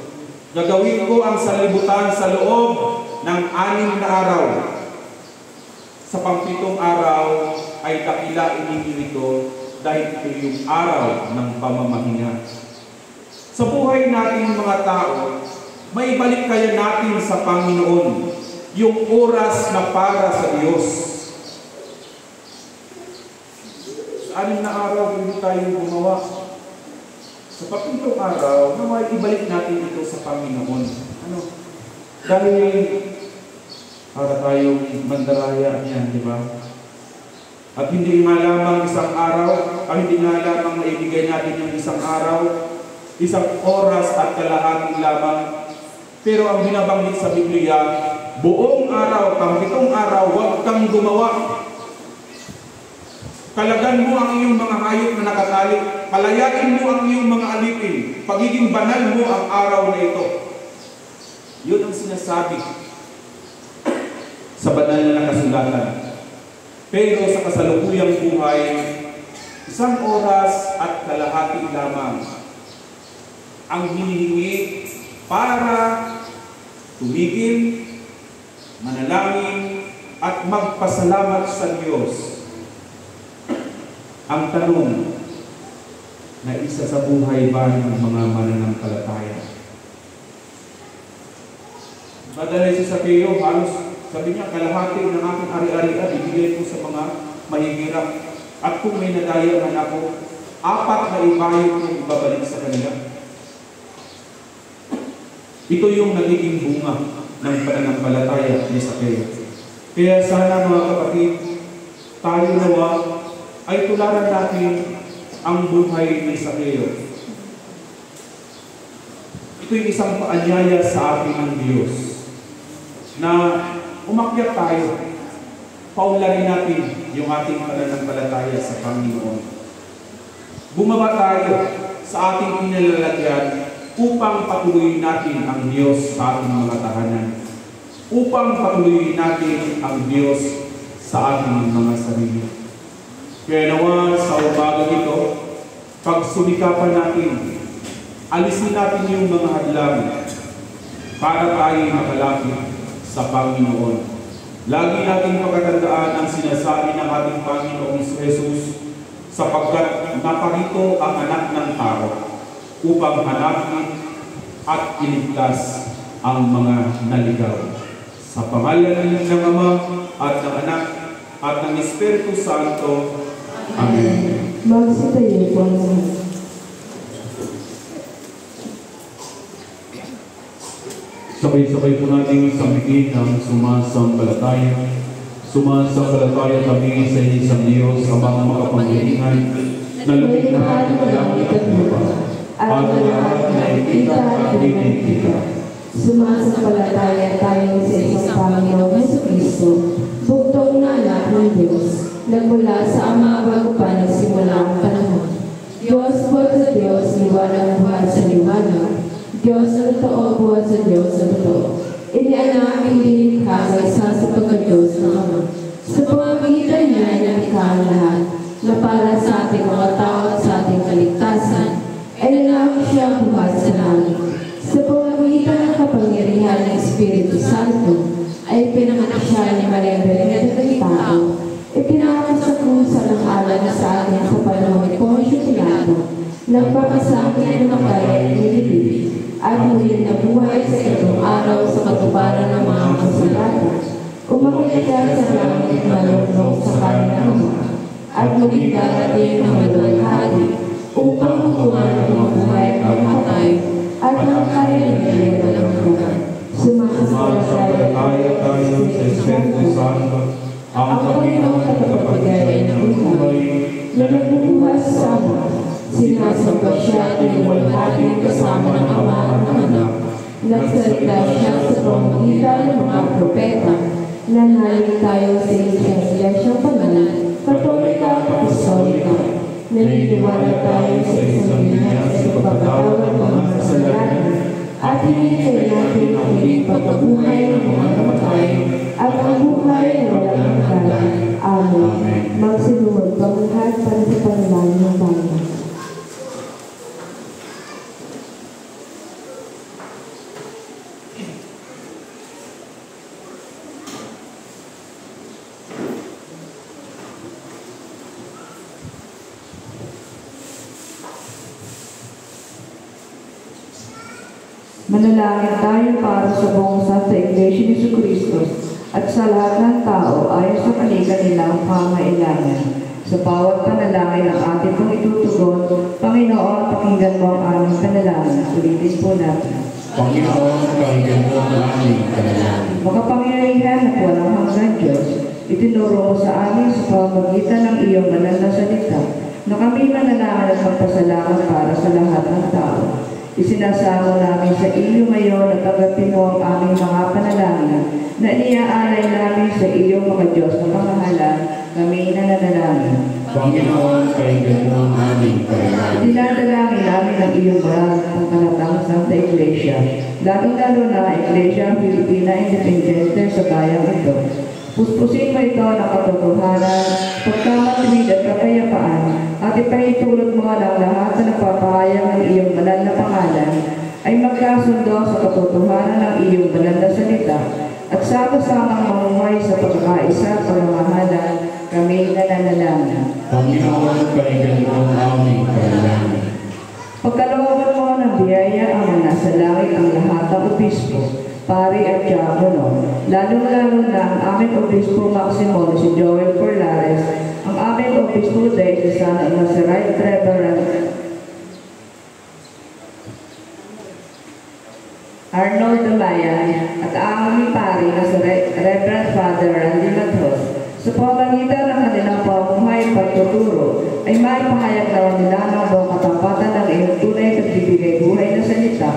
gagawin ko ang sanlibutan sa loob ng 6 na araw. Sa pang-7 araw ay dakilain ninyo ito dahil ito yung araw ng pamamahinga. Sa buhay nating mga tao, may balik kaya natin sa Panginoon yung oras na para sa Diyos. Sa 6 na araw, hindi tayo gumawa. Sa pang-7 araw, naway ibalik natin ito sa Panginoon. Dahil para tayong mandaraya niyan, di ba? At hindi nga lamang isang araw, hindi nga lamang maibigay natin yung isang araw, isang oras at kalahati lamang. Pero ang binabanggit sa Biblia, buong araw, pang-7 araw, huwag kang gumawa. Kalagan mo ang iyong mga hayop na nakatali, palayain mo ang iyong mga alipin, pagiging banal mo ang araw na ito. Yun ang sinasabi sa banal na kasulatan. Pero sa kasalukuyang buhay, 1 oras at kalahati lamang ang hinihingi para tumigil, manalangin, at magpasalamat sa Diyos. Ang tanong na isa sa buhay ba ng mga mananampalataya? Madali si Zakeo, halos sabi niya, kalahati ng aking ari-arian ibigay ko sa mga mahihirap. At kung may nadaya man ako, 4 na ibayot yung ibabalik sa kanila. Ito yung nagiging bunga ng pananampalataya ni Sakeo. Kaya sana mga kapatid, tayo nawa ay tularan natin ang buhay ni Sakeo. Ito'y isang paanyaya sa atin ng Diyos na umakyat tayo, paunlarin natin yung ating pananampalataya sa Panginoon. Bumaba tayo sa ating pinalalagyan upang patuloyin natin ang Diyos sa ating mga tahanan. Upang patuloyin natin ang Diyos sa ating mga sarili. Kaya nawa sa umagang ito, pagsumikapan natin, alisin natin yung mga hadlang para tayo makalapit sa Panginoon. Lagi natin pagkatandaan ang sinasabi ng ating Panginoong Jesus sapagkat naparito ang anak ng tao upang hanapin at iligtas ang mga naligaw. Sa pangalan ng Ama at ng Anak at ng Espiritu Santo. Amen. Magsitayo po naman. Sabay-sabay po natin sambihin ang sumasampalataya. Sumasampalataya kami sa isang Diyos, Amang makapangyarihan, na lumikha ng langit at lupa, at lahat na ikita at dinikita. Sumasampalataya tayo sa isang Panginoong Jesucristo, buktong na anak ng Diyos, nagmula sa Ama bago pa nagsimula ang panahon. Diyos po sa Diyos, liwanag buhat sa liwanag. Diyos na totoo, buhat sa Diyos na totoo. Inianak, hindi likha sa isa sa pagka-Diyos ng Ama. Sa pamamagitan niya ay nalikha ang lahat, na para sa ating mga tao at sa ating kaligtasan, ay nangako siya buhat sa langit. Sa pamamagitan ng kapangyarihan ng Espiritu Santo, ay pinanganak siya ni Maria Berengeta ng tao. Ipinako sa krusa ng alam sa atin sa panahon ni Poncio Pilato, nagpapasakit ng makaya at nilibig, at muli na buhay sa itong araw sa katuparan ng mga kasulatan. Umakyat siya sa langit na lungsong sa kanyang Ama, at muling darating ng maluwalhati upang hukuman ang mga buhay at mamatay, at ang kaya ng Diyos ng buhay. Sumasampalataya tayo sa Espiritu Santo, ang Panginoon at kapagpagayay ng buhay, na nagbubuhay sa Ama. Sinasamba siya at iniwalhati kasama ng Ama at ng Anak. Nagsalita siya sa pamamagitan ng mga propeta. Nanalig tayo sa isang Iglesia Banal, Katolika at Apostolika. Naniniwala tayo sa isang binyag sa pagpapatawad ng mga kasalanan, at hinihintay natin ang muling pagkabuhay ng mga namatay at ang buhay na walang hanggan. Amen. Magsinuwag pang lahat para sa panalangin ng bayan. Manalangin tayo para sa buong Santa Iglesia ni Jesucristo at sa lahat ng tao ayon sa kanilang pangailangan. Sa bawat panalangin ang ating pong itutugon, Panginoon, pakinggan mo ang aming panalangin. Ulitin po natin. Panginoon, pakinggan mo ang aming panalangin. Makapangyarihan at walang hanggan Diyos, itinuro mo sa amin sa pamamagitan ng iyong banal na salita na kami manalangin at magpasalamat para sa lahat ng tao. Isinasamo namin sa iyo ngayon at tanggapin mo ang aming mga panalangin na iniaalay namin sa iyo mga Diyos na pamahalaan kami na nanalangin. Panginoon, pakinggan mo ang aming panalangin. Dinadalangin namin ang iyong banal ng panatang Santa Iglesia, lalong-lalo na Iglesia Filipina Independente sa bayang ito. Puspusin mo ito ng katotohanan, pagkamatwid at kapayapaan, at ipahitulot mo ng lahat na nagpapahayag ng iyong banal na pangalan ay magkasundo sa katotohanan ng iyong banal na salita at sama-samang mamuhay sa pagkakaisa at pagmamahalan kami nananalangin. Panginoon, pakinggan mo ang aming panalangin. Pagkalooban mo ng biyaya ang nasa langit ang lahat ng obispo, pari at diakono, lalong-lalo na ang aming obispo Maximo si Joel Porlares, ang aming obispo day sa sana na si Right Reverend Arnold Dumayan at ang aming pari na si Reverend Father Randy Matos. Sa pamamagitan ng kanilang pamumuhay at pagtuturo ay maipahayag na nila ng buong katapatan ng iyong tunay at bibigay buhay na salita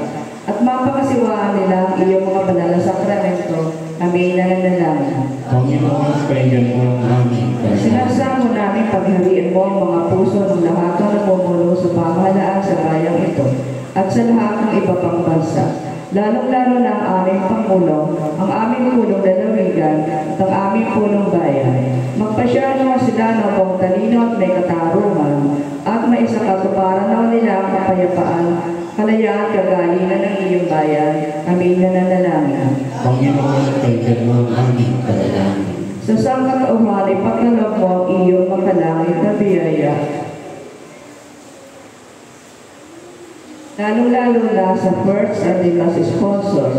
at mapakasiwaan nila ang iyong mga banal na sakramento. Kami nananalangin. Panginoon, painggan mo ang aming panalangin. Sinasamo namin paghariin mo ang mga puso ng lahat ng namumuno sa pamahalaan sa bayang ito at sa lahat ng iba pang bansa. Lalong-lalo na ang aming Pangulo, ang aming punong lalawigan at ang aming punong bayan. Magpasya naman sila ng buong talino at may katarungan at may isang katuparan na nila ang kapayapaan, kalayaan, kagalingan ng iyong bayan. Kami nananalangin. Panginoon, painggan mo ang aming panalangin. Sa sangkatauhan, ipagkaloob mo ang iyong makalangit na biyaya. Lalong-lalo na sa first and the last sponsor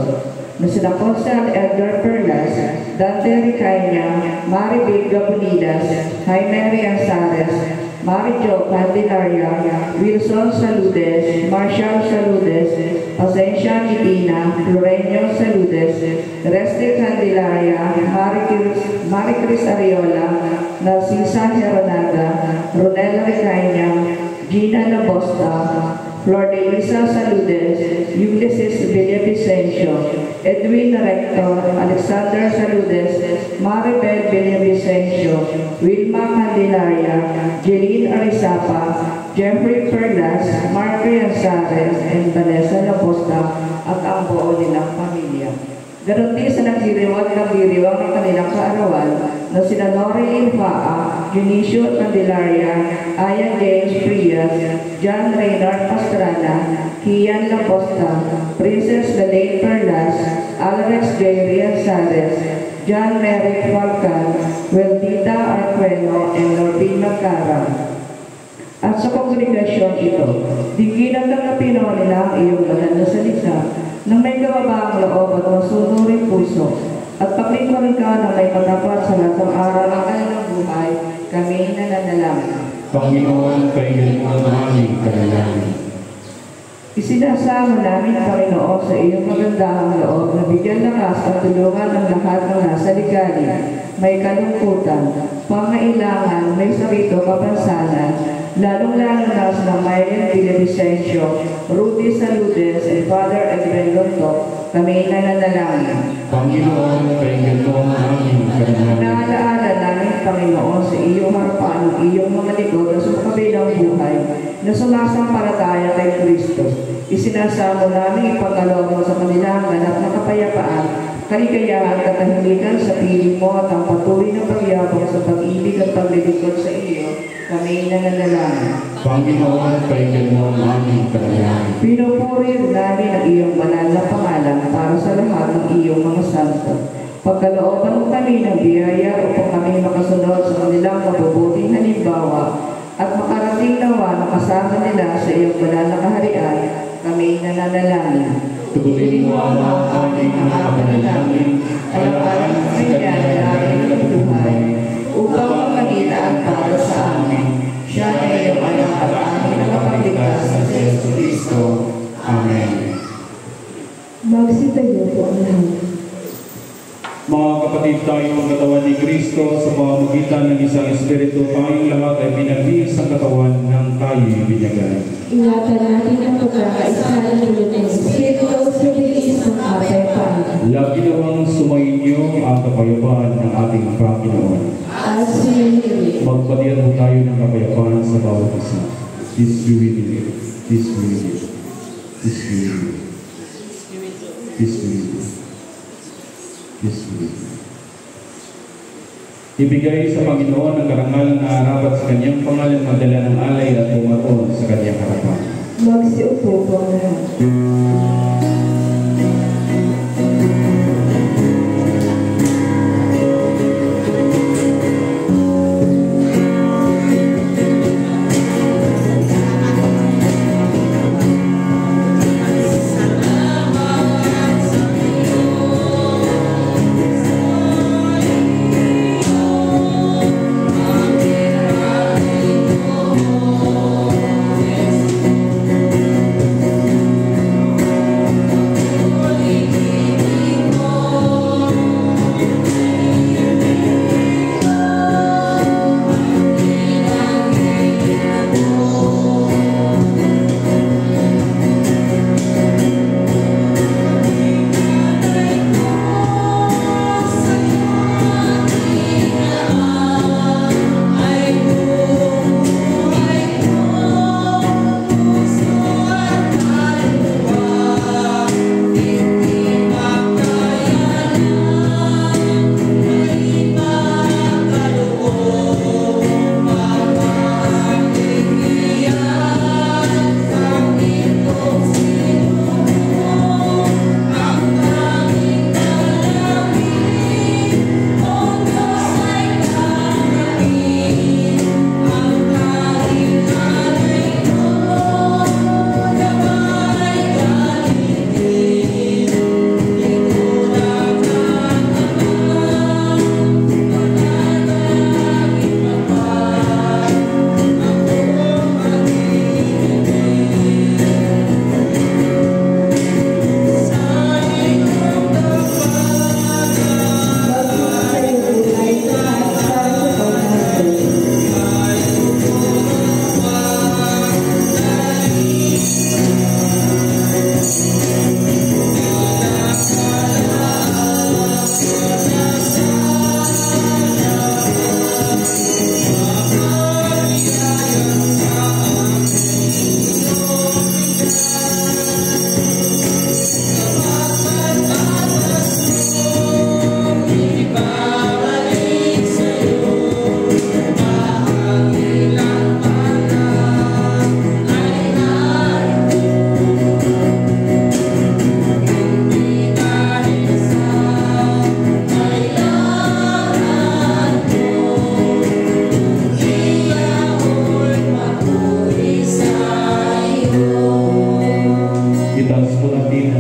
na sila Constant Edgar Perlas, Dante Ricaña, Mari Big Gabonidas, Jaime Rianzares, Mari Jo Candelaria, Wilson Saludes, Marshall Saludes, Pasencia Nitina, Florenio Saludes, Reste Candelaria, Mari Cris Ariola, Narcisa Heronaga, Ronel Ricaña, Gina Nabosta, Flor de Lisa Saludes, Ulysses Villavicencio, Edwin Rector, Alexander Saludes, Maribel Villavicencio, Wilma Candelaria, Jeline Arizapa, Jeffrey Perlas, Mark Rianzares, and Vanessa Laposta at ang buo nilang pamilya. Ganon din sa nagdiriwang ng kanilang kaarawan na sina Nori Infaa, Junicio Candelaria, Ayan James Frias, John Reynard Pastrana, Kian Laposta, Princess Lalaine Perlas, Alex J. Rianzares, John Merrick Falcan, Weldita Arqueno, and Norbin Magcara. At sa kongregasyon ito, diginan ng napinaw nila ang iyong banal na salita nang may kababaang loob at masunuring puso at paglingkuran ka na may patapat sa lahat ng araw ng kanilang buhay. Kami nananalangin. Panginoon, painggan mo ang aming panalangin. Isinasamo namin, Panginoon, sa iyong magandahang loob na bigyan lakas at tulungan ng lahat ng nasa ligali, may kalungkutan, pangailangan, may sarito, kapansanan, lalong-lalo na sa Myriam Villavicencio, Rudy Saludes, and Father Edwin Lonto. Kami nananalangin. Panginoon, painggan mo ang aming panalangin. Naalaala namin, Panginoon, sa iyong harapan ng iyong mga likod na sa kabilang buhay na sumasampalataya kay Kristo. Isinasamo namin ipagkaloob mo sa kanila ang ganap na kapayapaan, kaligayahan, katahimikan sa piling mo at ang patuloy na pagyabong sa pag-ibig at paglilingkod sa iyo. Kami nananalangin. Panginoon, painggan mo ang aming panalangin. Pinupuri namin ang iyong banal na pangalan para sa lahat ng iyong mga santo. Pagkalooban mo kami ng biyaya upang kami makasunod sa kanilang mabubuting halimbawa at makarating nawa na kasama nila sa iyong banal na kaharian. Kami nananalangin. Tugunin mo ang aming mga panalangin, alaan sa kanyang ng buhay, upang mamagitan para sa amin. Siya na iyong anak at aming nakapagligtas sa Yesu Cristo. Amen. Magsitayo po ang lahat. Mga kapatid, tayong katawan ni Kristo sa pamamagitan ng isang Espiritu, tayong lahat ay binagis sa katawan ng tayo'y binigay. Ingatan natin ang pagkakaisa ng Pilipinas. Espiritu sa bilis ng kapayapaan. Lagi nawang sumainyo ang kapayapaan ng ating Panginoon. At sinunod. Magpatiyan po tayo ng kapayapaan sa bawat isa. This we will live. This we will live. This we will live. This we will live. This we will live. Ibigay sa Panginoon ang karangalan na arapat sa kanyang pangalan, magdala ng alay at bumaton sa kanyang harapan. Magsiupo po ang lahat.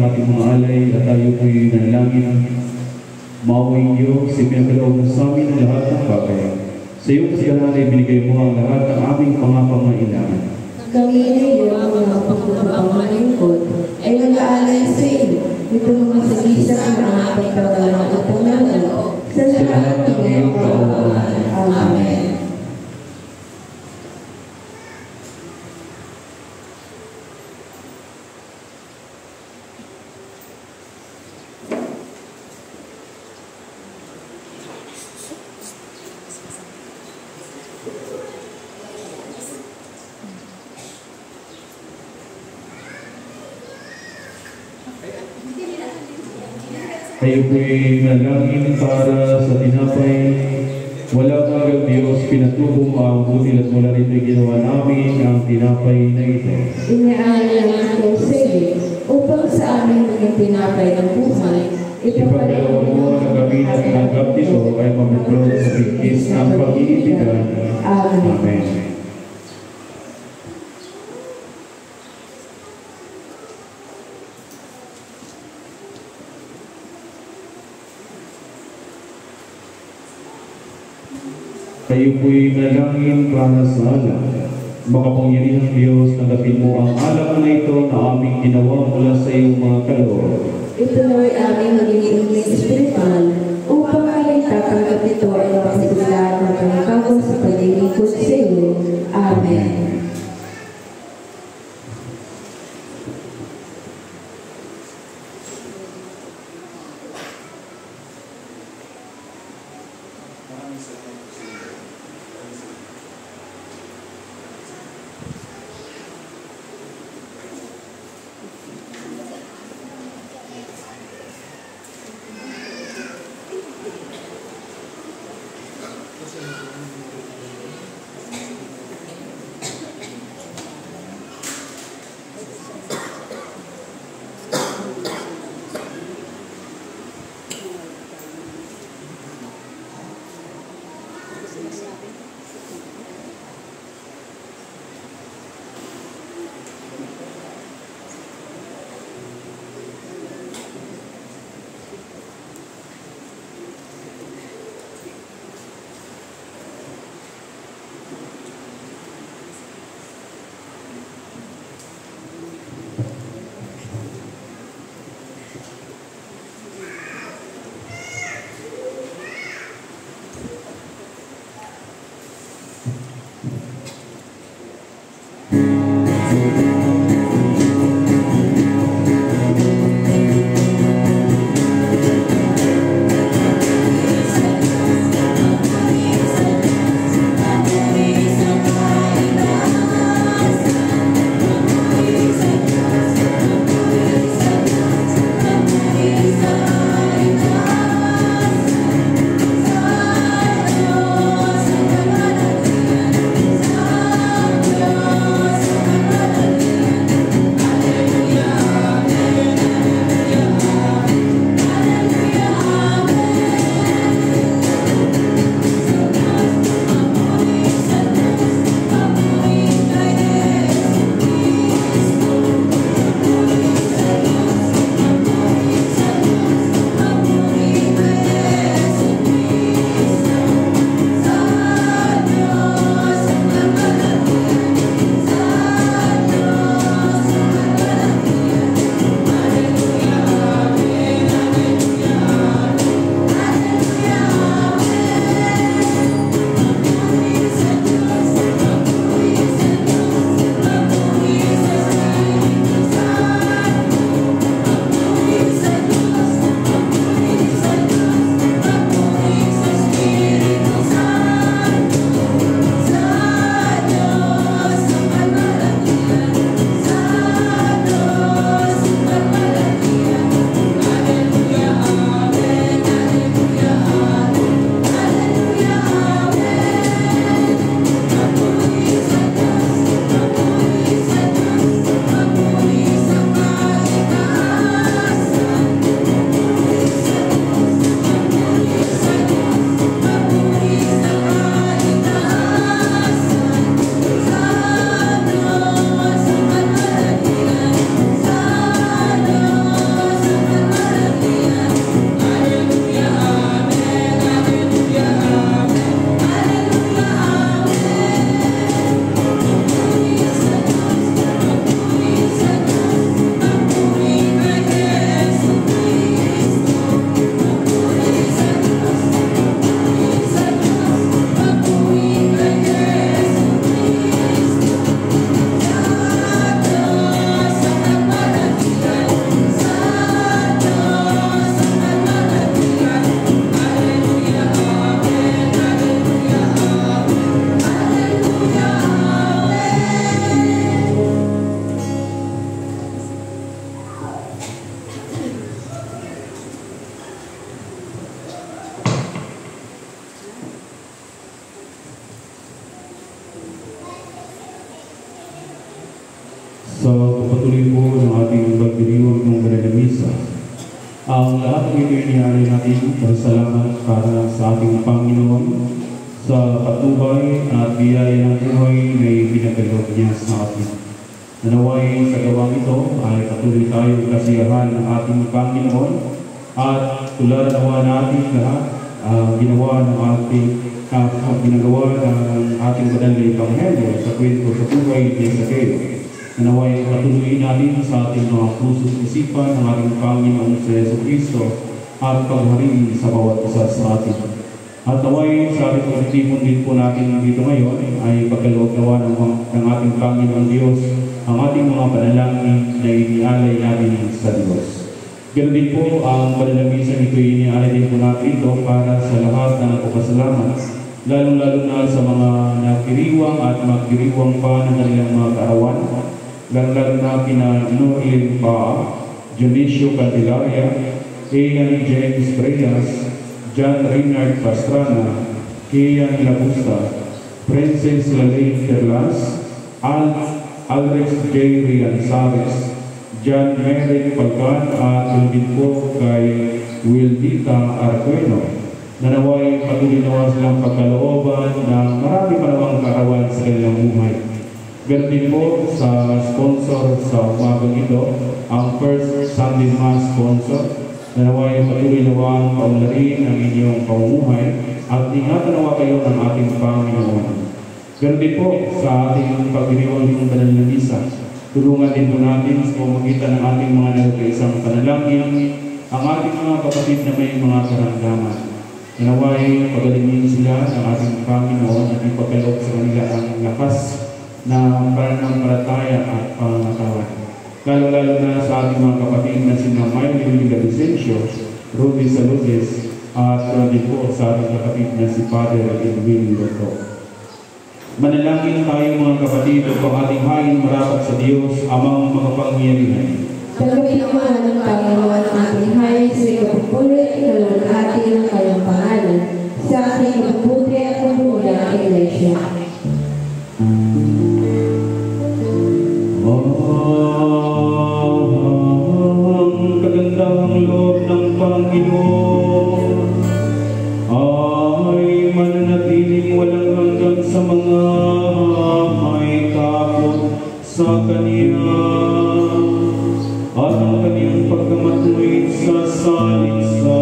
ang ating mga alay at tayo po'y nanalangin. Mawing Diyos, ipinagkaloob mo sa amin ang lahat ng bagay. Sa iyong kasalanan ay binigay mo ang lahat ng aming mga pangailangan. Kami ngayon ang mga pagpapalingkod ay nag-aalay sa iyo. Ito mga sagisag na ang pagkawala ng utang na loob sa lahat ng iyong kaawaan. Amen. Tayo po'y manalangin para sa tinapay. Walang hanggang Diyos, pinatubong ang butil at mula rito ginawa namin ang tinapay na ito. Inaalala ko sa iyo upang sa amin maging tinapay ng buhay. Ipagdalawa mo na kami na tinanggap nito ay mamitrod sa bigkis ng pag-iibigan. Amen. Amen. Kayo po'y manalangin para sa alak. Makapangyarihang Diyos, tanggapin mo ang alak na ito na aming ginawa mula sa iyong mga kaloob. Ito nawa'y aming maging inyong espiritual upang ay tatanggap ito ay mapasimulaan na pangkawa sa paglilingkod sa iyo. Amen. natin pasalamat para sa ating Panginoon sa patnubay at biyaya ng buhay na ibinagkaloob niya sa atin. Nanaway sa gawang ito ay patuloy tayong kasiyahan ng ating Panginoon at tularan nawa natin lahat ginagawa ng ating banal na Ebanghelyo sa kwento sa buhay ni Zaccheo. Nanaway patuloy natin sa ating mga puso't isipan ng ating Panginoon sa Jesucristo at paghariin sa bawat isa sa atin. At naway sa ating pagtitipon din po natin dito ngayon ay pagkaloob nawa ng ating Panginoon Diyos ang ating mga panalangin na inialay natin sa Diyos. Ganoon din po ang panalamisan ito inialay din po natin ito para sa lahat ng nagpapasalamat, lalong-lalo na sa mga nagdiriwang at magdiriwang pa ng kanilang mga kaarawan, lalong-lalo na kina Noel Pa, Dionisio Candelaria, Ian James Reyes, John Reynard Pastrana, Kian Labusta, Princess Lalaine Terlas, Alex J. Rianzares, John Merrick Pagkan at din po kay Wildita Arqueno. Nanaway patuloy nawa silang pagkalooban na marami pa namang kaarawan sa kanilang buhay. Ganun din po sa sponsor sa umagang ito, ang First Sunday Mass sponsor. Nanaway patuloy nawang paunlarin ang inyong pamumuhay at ingatan nawa kayo ng ating Panginoon. Ganun din po sa ating pagdiriwang ng banal na misa. Tulungan din po natin sa pamamagitan ng ating mga nagkaisang panalangin ang ating mga kapatid na may mga karamdaman. Nanaway pagalingin sila ng ating Panginoon at ipagkaloob sa kanila ang lakas na pananampalataya at pangangatawan. Lalo-lalo na sa ating mga kapatid na sina Maylin Vicencio, Rudy Saludes, at din po sa ating kapatid na si Father Edwin Lotto. Manalangin tayo mga kapatid upang ating hain marapat sa Diyos amang makapangyarihan. Tanggapin mo ng Panginoon ang ating hain sa ikapupulit, ikalulhati ng kanyang pangalan sa ating ikapupulit at pagbulang ng Iglesia. Ang kagandahang loob ng Panginoon ay mananatiling walang hanggan sa mga may takot sa Kaniya at ang Kaniyang pagkamatwid sa salisa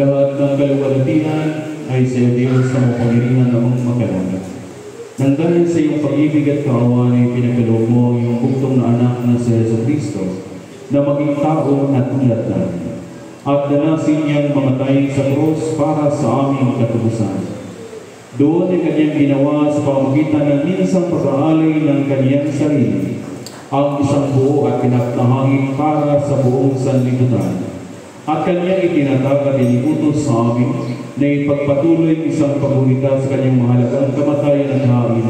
Lahat ng kaluwalhatian ay sa iyo, Diyos, na mapangirihan ng magkalangit. Nang dahil sa iyong pag-ibig at kaawaan ay pinagkaloob mo ang iyong buktong na anak na si Jesucristo na maging tao at tulad namin. At danasin niyang mamatay sa krus para sa aming katubusan. Doon ay kanyang ginawa sa pamamagitan ng minsang pag-aalay ng kanyang sarili, ang isang buo at pinagtahangin para sa buong sanlibutan. At kanyang itinatag at iniutos sa amin na ipagpatuloy isang pagulita sa kanyang mahalagang kamatayan at hain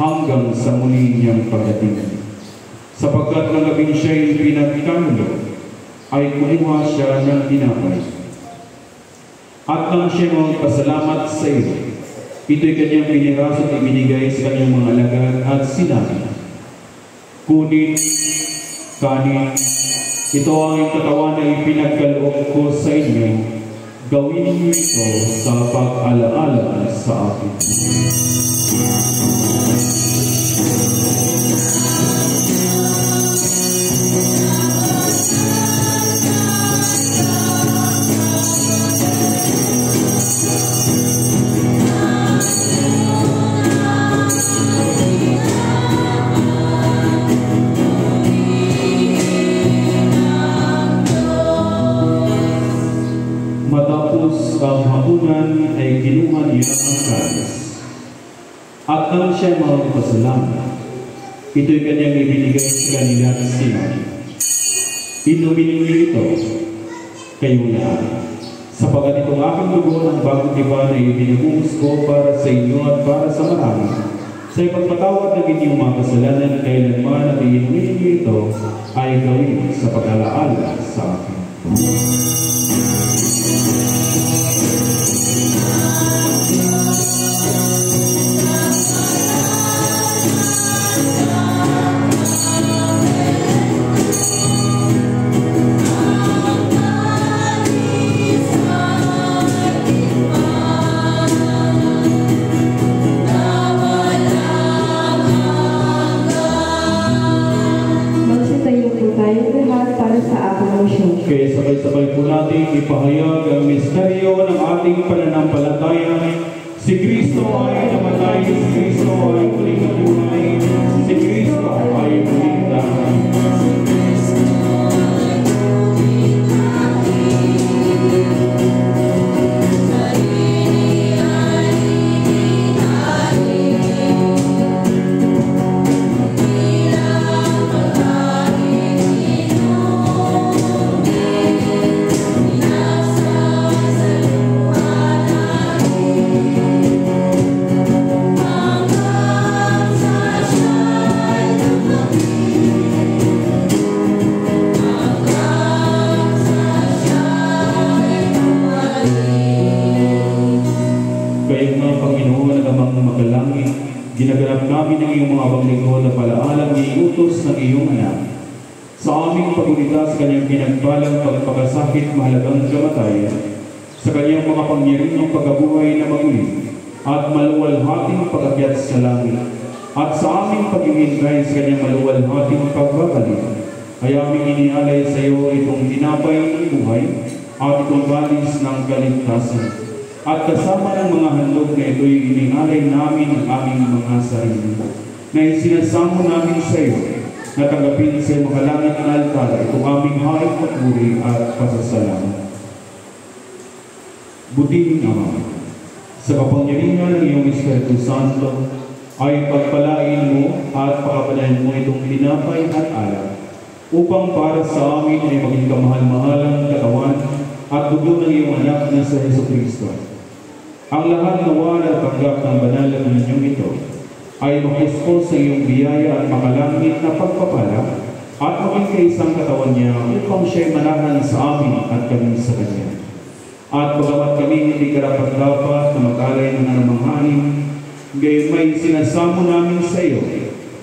hanggang sa muli niyang pagdating. Sapagkat ng gabing siya'y pinagkanulo, ay kumuha siya ng tinapay. At nang siya magpasalamat sa iyo, ito'y kanyang piniraso at ibinigay sa kanyang mga alagad at sinabi, kunin, kanin, ito ang iyong katawan na ipinagkaloob ko sa inyo, gawin niyo ito sa pag-alaala sa akin. Matapos ang hapunan ay kinuha niya ang kalis. At nang siya magpasalamat, ito'y kanyang ibinigay sa kanila at sinabi, inumin niyo ito, kayo lahat, sapagat itong aking dugo ng bagong tipan na ibinubungos ko para sa inyo at para sa marami, sa ipagpatawad ng inyong mga kasalanan kailanman at inumin niyo ito ay gawin sa pag-alaala sa akin. Kaya sabay-sabay po natin ipahayag ang misteryo ng ating pananampalataya. Si Kristo ay namatay, si Kristo ay muling nabuhay, si Kristo ay muling dahan. Ginaganap namin ang iyong mga banglingkod na palaalang iutos ng iyong anak. Sa aming pagulita sa kanyang pinagbalang pagpakasakit mahalagang kamatayan, sa kanyang mga pangyariang pagkabuhay na maguli, at maluwalhating pag-akyat sa langit, at sa aming pag-iintay sa kanyang maluwalhating pagbabalik, ay aming inialay sa iyo itong tinapay ng buhay at itong balis ng kaligtasan. At kasama ng mga handog na ito'y iningalay namin ang aming mga sarili, na isinasamo namin sa iyo, na tanggapin sa mga langit na altar itong aming haing papuri at pasasalamat. Butihing Ama, sa kapangyarihan ng iyong Espiritu Santo, ay pagpalain mo at pakapalain mo itong tinapay at alak, upang para sa amin ay maging kamahal-mahalang katawan at dugo ng iyong anak na sa Jesucristo. Ang lahat nawa na tanggap ng banal na ninyong ito ay makispos sa iyong biyaya at makalangit na pagpapala at maging kaisang katawan niya upang siya'y manahan sa amin at kami sa kanya. At bagamat kami hindi karapat-dapat na mag-alay ng anumang hanin, gayon may sinasamo namin sa iyo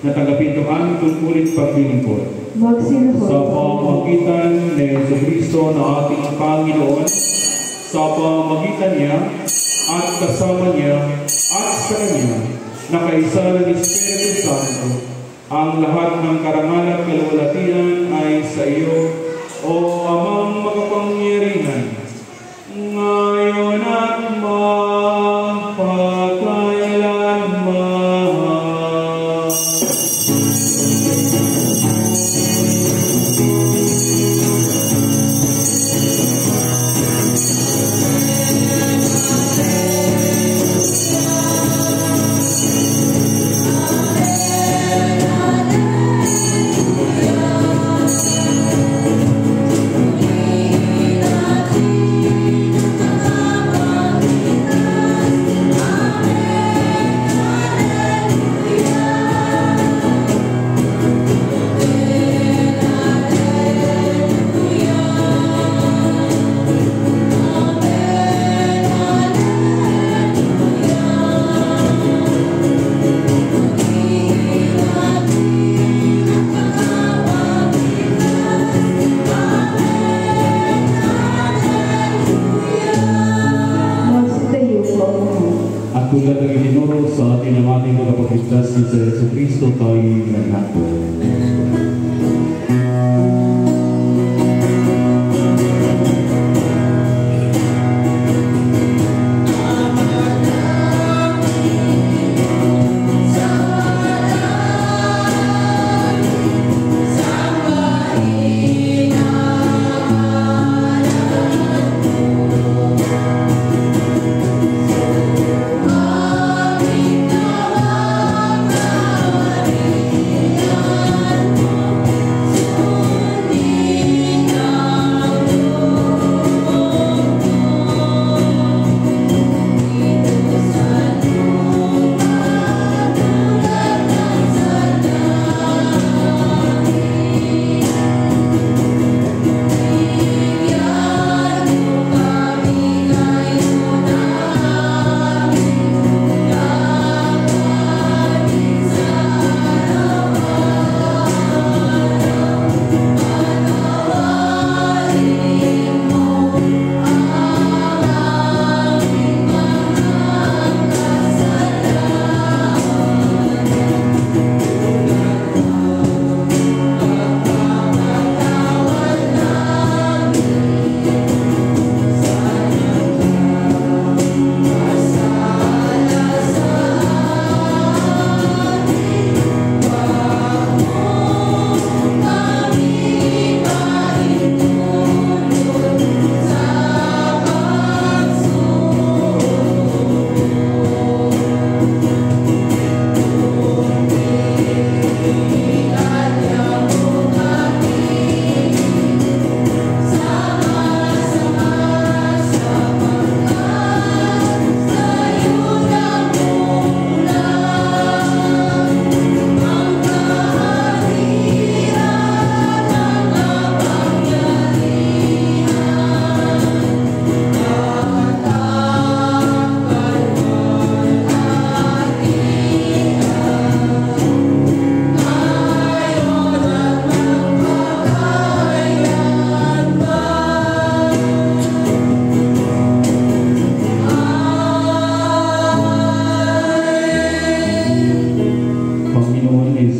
na tanggapin ito aming tungkulin paglilingkod. Sa pamamagitan ni Jesucristo na ating Panginoon, sa pamamagitan niya at kasama niya at sa kanya na kaisa ng Espiritu Santo, ang lahat ng karangalan at kaluwalhatian ay sa iyo, O Amang makapangyarihan, nga atin ang ating tagapagligtas ni sa Jesucristo tayo nanako.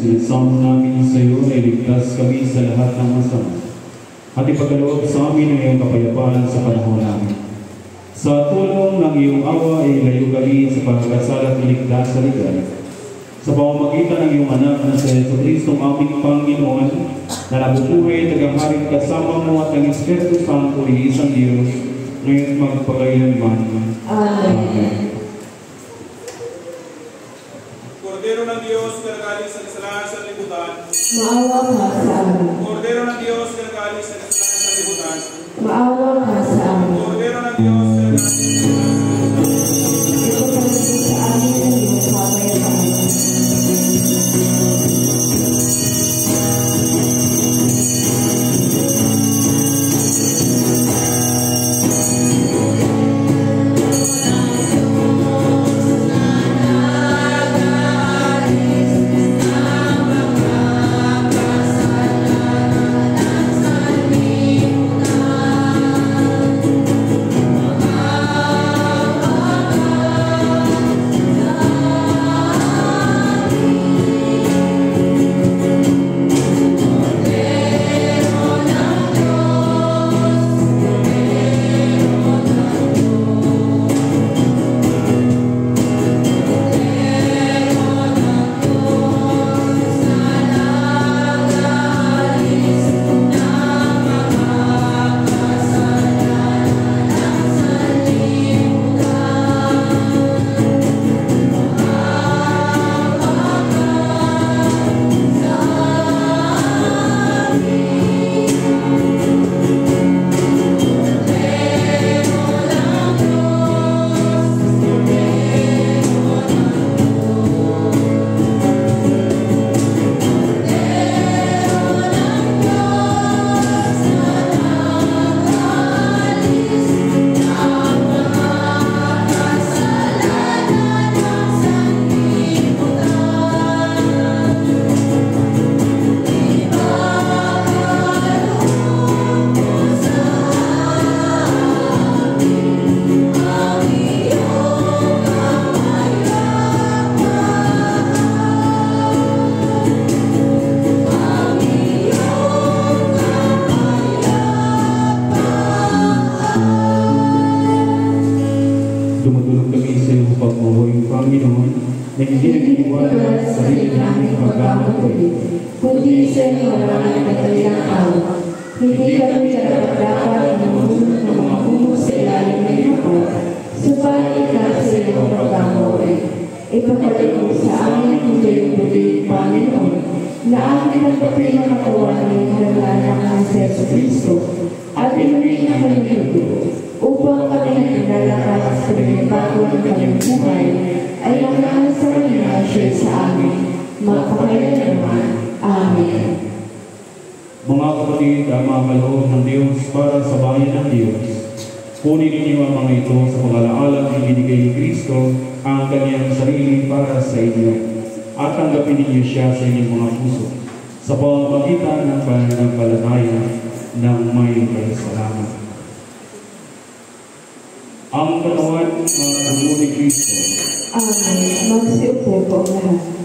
Sinasamo namin sa iyo na iligtas kami sa lahat ng masama at ipagkaloob sa amin ang iyong kapayapaan sa panahon namin. Sa tulong ng iyong awa ay ilayo kami sa pagkasal at iligtas sa ligal. Sa pamamagitan ng iyong anak na sa Jesucristo aming Panginoon na nabubuhay at naghaharing kasama mo at ang Espiritu Santo ay isang Diyos ngayon magpagailanman. Amen. Kordero ng Diyos, kinagaling sa kasalanan sa libutan. Maawa ka sa amin. Kordero ng Diyos, kinagaling sa kasalanan sa libutan. Maawa ka sa amin. Kordero ng Diyos, kinagaling sa Ipagkaloob sa amin ang iyong kapayapaan. hindi tulad sa sarili naming pagkamatulid, kundi sa inyo maraming kanilang araw. Hindi kami karapat-dapat namulog ng mga puno sa ilalim ng hapon, subalit ikaw sa iyong pagkamuwi. Ipapalit mo sa amin kung kayong buli, Panginoon, na amin ang pati ng katawan ng kanilang ng Yesu Cristo, at inunin ang kanyang dugo, upang kami naglalakad sa pagbabago ng kanyang buhay, ay nangyari sa kanya siya sa amin, magpakailanman. Amen. Mga kapatid, ang mga kaloob ng Diyos para sa bayan ng Diyos, kunin ninyo ang mga ito sa pag-alaalang ibinigay ni Kristo ang kanyang sarili para sa inyo, at tanggapin ninyo siya sa inyong mga puso sa pamamagitan ng pananampalataya ng may kasalanan. Ang katawan ng dugo ni Kristo. Amen. Magsiupo po ang lahat.